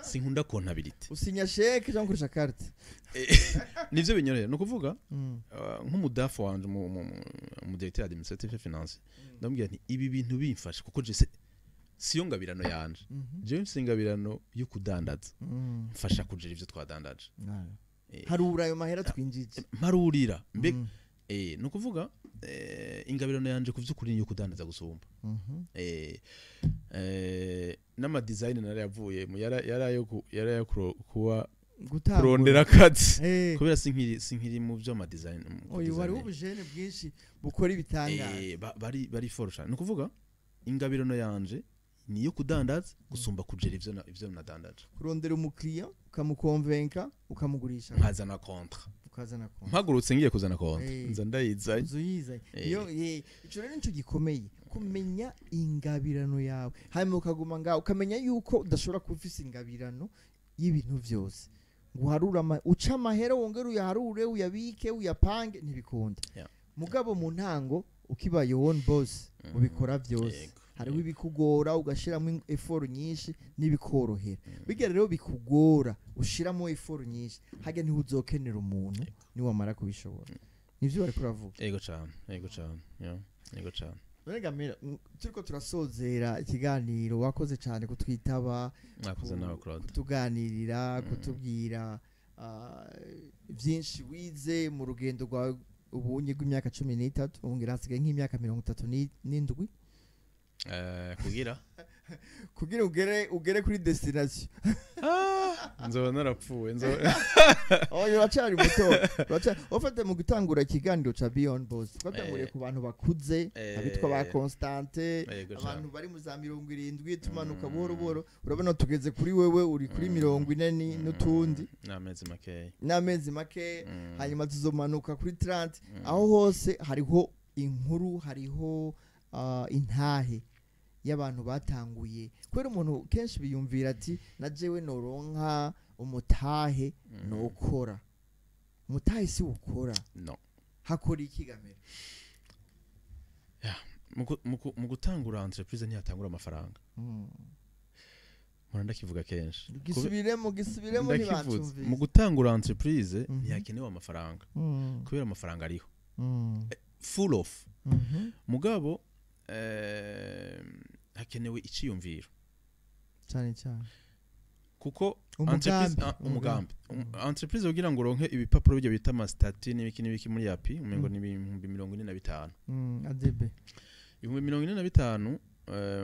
S3: sinkunda comptabilité
S2: usinya chèque cyangwa kurisha carte
S3: nivyo binyorera no kuvuga nk'umudafu wanje mu directeur administratif financier ndambwira nti ibi bintu bimfasha kuko je siyo ngabirano yanje je msingabirano yo kudandaza mfasha kujera ivyo twadandaje
S2: harura ayo mahera twinjije
S3: marurira mbe no kuvuga ingabirano yanje kuvyukuri yo kudandaza gusumba nama design nari yavuye mu yarayo kuba kurondera akazi kubera sinkiri mu byo ama design
S2: oyo wari ubujene bwinshi bukora ibitangaje
S3: bari forusha no kuvuga ingabirano yanje niyo kudandaza gusumba kujera ivyo nadandaje
S2: kurondera umukiriya ukamukonvenka ukamugurisha
S3: nkazana contrat mpagurutse ngiye kuzana konti nza ndayizaye
S2: iyo ico rero nico gikomeye kumenya ingabirano yawe hanyuma ukaguma ngaho ukamenya yuko udashobora kufisa ingabirano y'ibintu vyose guharura uca amahera wongera uyaharure uyabike uyapange ntibikunda mugabo mu ntango ukibaye own boss ubikora vyose hariho ibikugora ugashiramo effort nyinshi nibikorohera bigira rero bikugora ushiramo effort nyinshi hage nti uzokenera umuntu ni wamara kubishobora nivyo bari kuravuga
S3: yego cyane yego cyane
S2: Mera turiko turasozera ikiganiro wakoze cyane kutwitaba
S3: mwakoze nawe Claude
S2: kutuganirira kutubwira byinshi wize mu rugendo rwa ubunye bw'imyaka 13 ubungira hasigaye nk'imyaka 37 kugira ugere kuri destination
S3: nzo narapfuwe
S2: oyo uracari muto ofate mu gutangura ikiganiro ca Beyond Boss twatanguriye ku bantu bakuze abitwa ba Constante abantu bari mu za 70 tumanuka buhoro buhoro urabona tugeze kuri wewe uri kuri 40 n'utundi n'amezi make hanyuma tuzomanuka kuri 30 aho hose hariho inkuru hariho intahe y'abantu batanguye kwera umuntu kenshi biyumvira ati najewe noronka umutahe nokora umutahe si ukora
S3: no
S2: hakora ikigamera
S3: mu gutangura entreprise ntiyatangura amafaranga muranda kivuga kenshi
S2: gisubiremo ntibatumvise
S3: mu gutangura entreprise ntiyakenewe amafaranga kubera amafaranga ariho full of mugabo hakenewe iciyumviro
S2: cyane
S3: kuko
S2: umugambi
S3: entreprise kugira ngo uronke ibipapuro byo bita ama statut n'ibiki muri yapi umengo ni 45
S2: ADB
S3: 45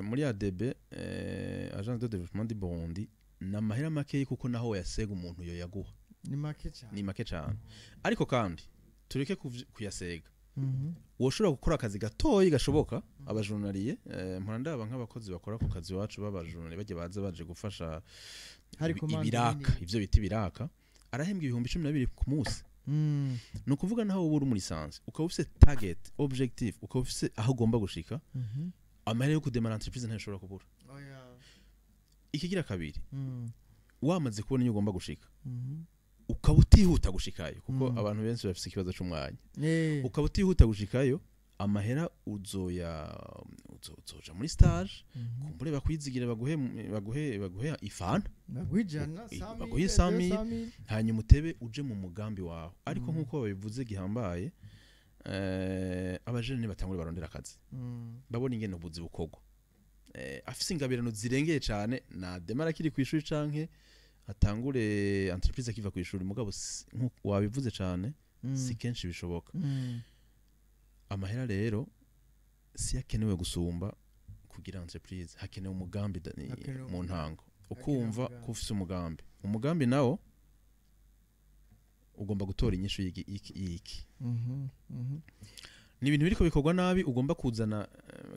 S3: muri ADB agence de développement du Burundi na mahera make kuko naho yasega umuntu yo yaguha ni make cyane ariko kandi tureke kuyasega woshobora gukora akazi gatoyi gashoboka abajournalier mpandaba nk'abakozi bakora ku kazi wacu b'abajournalier baje gufasha ibiraka ivyo biti biraka arahembwa 12,000 ku munsi no kuvuga naho ubu uri muri license ukaba ufite target objective ukaba ufite aho ugomba gushika amahera yo kudemara entreprise ntashobora kubura ikigira kabiri wamaze kubona iyo ugomba gushika ukaba utihuta gushikayo kuko abantu benshi bafite ikibazo cy'umwanya ukaba utihuta gushikayo amahera uzoja muri stage kumbure bakwizigira baguhe ifana baguhe 100,000 hanyuma utebe uje mu mugambi wawe ariko nkuko babivuze gihambaye abajene batangura barondera akazi babona ingene ubuzi bukogwa afise ingabirano zirengeye cyane na demara kiri ku ishuri canke atangure entreprise akiva ku ishuri mugabo wabivuze cyane si kenshi bishoboka amahera rero si yakenewe gusumba kugira entreprise hakenewe umugambi mu ntango ukumva kufise umugambi nawo ugomba gutora inyishu y'iki ni ibintu biriko bikorwa nabi ugomba kuzana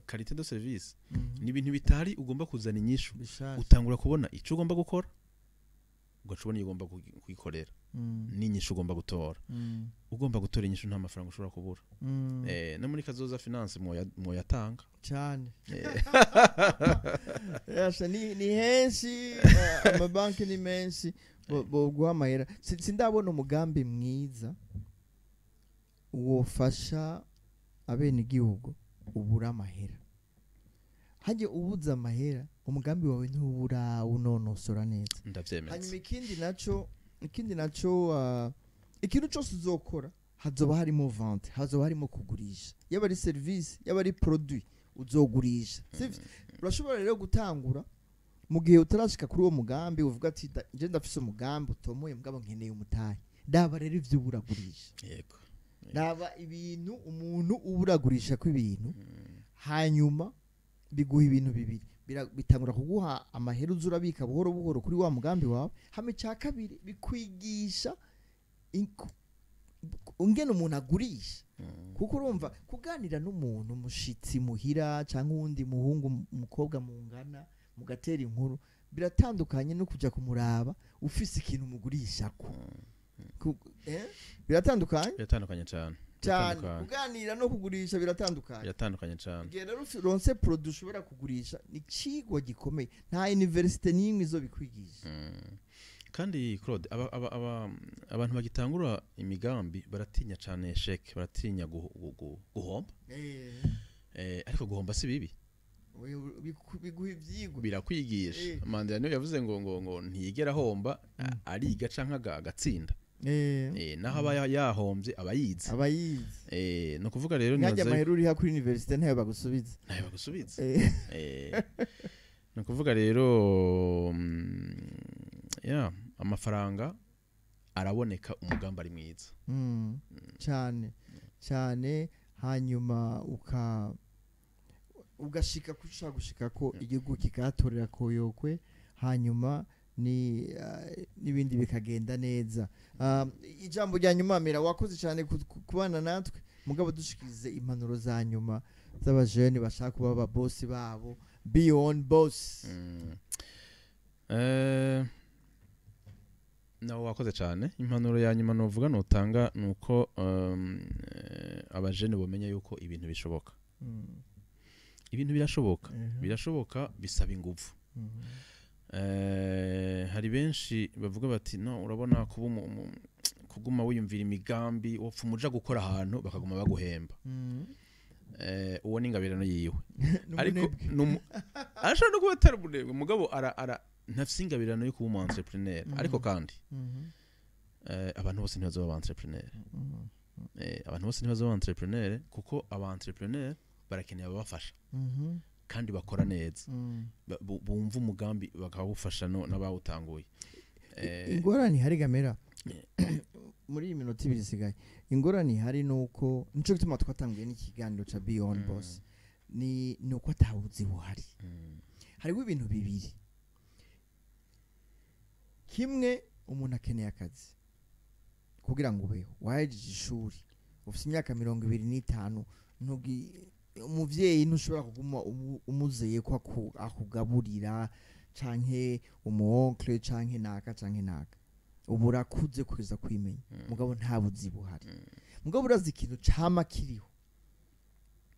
S3: qualité de service ni ibintu bitari ugomba kuzana inyishu utangura kubona ico ugomba gukora ugacubona ugomba kuyikorera n'inyishu ugomba gutora ugomba gutora inyishu nta mafaranga ushobora kubura no muri kazoza finance mo yatanga
S2: cyane yasha ni henshi amabanki ni menshi bo guhamahera sindabona umugambi mwiza wofasha abene igihugu ubura amahera haje ubuza amahera umugambi wawe ntubura unonosora neza
S3: ndavyemeza
S2: hanyuma ikindi naco ikintu cyose uzokora hazoba harimo vente hazoba harimo kugurisha yaba ari service yaba ari produit uzogurisha urashobora rero gutangura mu gihe utarashika kuri uwo mugambi uvuga ati je ndafise umugambi utomoye mugabo nkeneye umutahe daba rero ivyo uburagurisha
S3: yego
S2: daba ibintu umuntu uburagurisha kw'ibintu hanyuma biguha ibintu bibiri bitangura kuguha amahera uzurabika buhoro buhoro kuri wa mugambi wawe hame cya kabiri bikwigisha ungene umuntu agurisha kuko urumva kuganira n'umuntu mushitsi muhira cyangwa uwundi muhungu umukobwa mungana mugatera inkuru biratandukanye no kujya kumuraba ufise ikintu mugurisha ko biratandukanye cyane kuganira no kugurisha biratandukanye
S3: cyane
S2: rero ronse produit ushobora kugurisha ni cigwa gikomeye nta university n'imwe izo bikwigisha
S3: kandi Claude abantu bagitangura imigambi baratinya cyane sheke baratinya guhomba ariko guhomba si bibi
S2: biguha ivyigwa
S3: birakwigisha Mandela niyo yavuze ngo ntiyigera homba ariga canka agatsinda naho aba yahombye abayizi no kuvuga rero
S2: nyaje amahera uri ha kuri university ntayo bagusubiza
S3: no kuvuga rero amafaranga araboneka umugambi ari mwiza
S2: cyane hanyuma ugashika kushaka gushika ko igihugu kikatorera koyokwe hanyuma n'ibindi bikagenda neza ijambo rya nyuma mera wakoze cyane kubana natwe mugabo dushikirize impanuro za nyuma z'abajene bashaka kuba aba boss babo beyond boss
S3: nawe wakoze cyane impanuro ya nyuma novuga notanga nuko abajene bomenya yuko ibintu bishoboka ibintu birashoboka bisaba ingufu hari benshi bavuga bati no urabona kuguma wiyumvira imigambi wopfa umuja gukora ahantu bakaguma baguhemba uwo n'ingabirano yiwe ariko arashobora no kuba atari umunebwe mugabo ntafise ingabirano yo kuba umu entrepreneur ariko kandi abantu bose ntibazoba aba entrepreneur kuko aba entrepreneur barakeneye ababafasha kandi bakora neza bumva umugambi bakawufasha n'abawutanguye
S2: ingorane hari gamera muri iyi minota ibiri isigaye ingorane hari nuko nico gituma twatanguye n'ikiganiro ca Beyond Boss ni nuko atawuzi buhari hariho ibintu bibiri kimwe umuntu akeneye akazi kugira ngo ubeho wahejeje ishuri ufite imyaka 25 umuvyeyi ntushobora kuguma umuzeye ko akugaburira canke umuonkle canke naka uburakuze kweza kwimenya mugabo nta buzi buhari mugabo urazi ikintu cama kiriho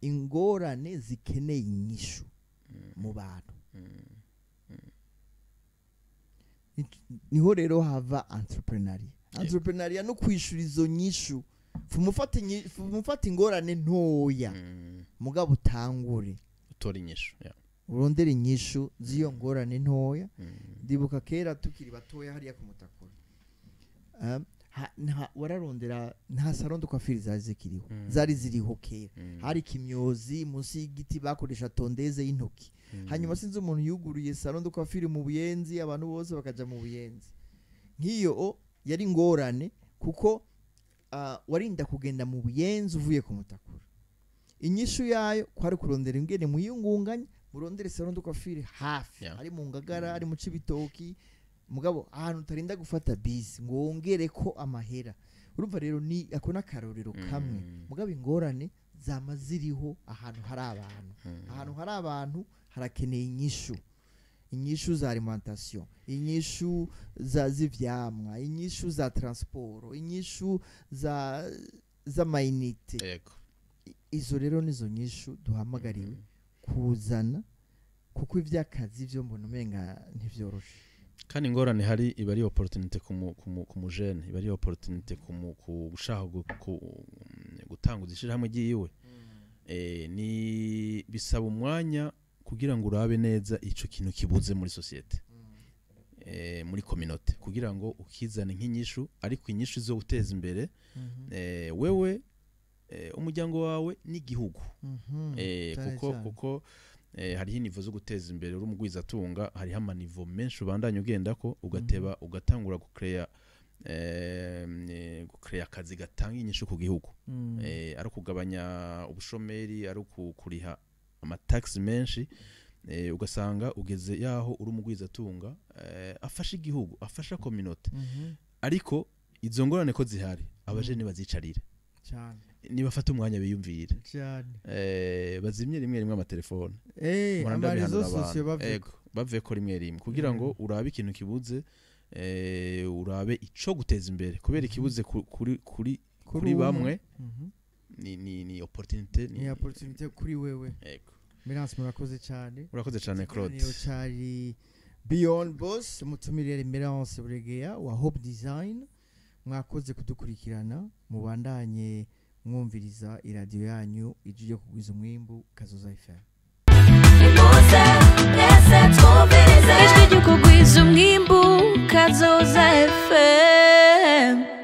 S2: ingorane zikeneye inyishu mu bantu niho rero hava entrepreneuria no kwishura izo nyishu fumufata ingorane ntoya mugabo utangure
S3: utora inyishu
S2: urondera inyishu ziyo ngorane ntoya ndibuka kera tukiri batoya hariya ku mutakura wararondera nta sarondo kwa fili zazikiriho zari ziriho kera hari kimyozi munsi y'igiti bakoresha tondeze y'intoki hanyuma sinzi umuntu yuguruye sarondo kwa fili mu buyenzi abantu bose bakaja mu buyenzi nkiyo yari ngorane kuko warinda kugenda mu buyenzi uvuye ku mutakura inyishu yayo kwari kurondera ingene muyungunganye murondere sarondo kwa fili hafi ari mu ngagara ari mu cibitoki mugabo ahantu utarinda gufata bisi ngo wongere ko amahera urumva rero ni ako nakarorero kamwe mugabo ingorane zama ziriho ahantu hari abantu harakeneye inyishu za alimentation inyishu za zivyamwa inyishu za transport inyishu za mainite izo rero nizo nyishu duhamagariwe kuzana kuko ivy'akazi vyo mbona umenga ntivyoroshe
S3: kandi ingorane hari iba ari opportunity ku mujene iba ari opportunity ku gushaka gutanguza ishirahamwe yiwe ni bisaba umwanya kugira ngo urabe neza ico kintu kibuze muri societe muri community kugira ngo ukizane nk'inyishu ariko inyishu zo guteza imbere wewe umuryango wawe n'igihugu kuko hariho nivo zo guteza imbere uri umugwiza atunga hariho amanivo menshi ubandanye ugenda ko ugateba ugatangura gucreate akazi gatanga inyishu ku gihugu ari kugabanya ubushomeri ari kuriha amatax menshi ugasanga ugeze yaho uri umugwiza atunga afasha igihugu afasha community ariko izo ngorane ko zihari abajene bazicarira
S2: cyane
S3: nibafata umwanya biyumvira
S2: cyane
S3: bazimye rimwe amatelefone
S2: amarizo sosio
S3: bave ko rimwe kugira ngo urabe ikintu kibuze urabe ico guteza imbere kubera ikibuze kuri bamwe ni opportunity
S2: kuri wewe Mélance murakoze cyane
S3: Claude
S2: niyo cyari Beyond Boss mutumirire Mélance Buregeya wa Hope Design mwakoze kudukurikirana mubandanye mwumviriza iradio yanyu ijije kugwiza umwimbu Kazoza FM
S4: ijwi ryo kugwiza umwimbu Kazoza FM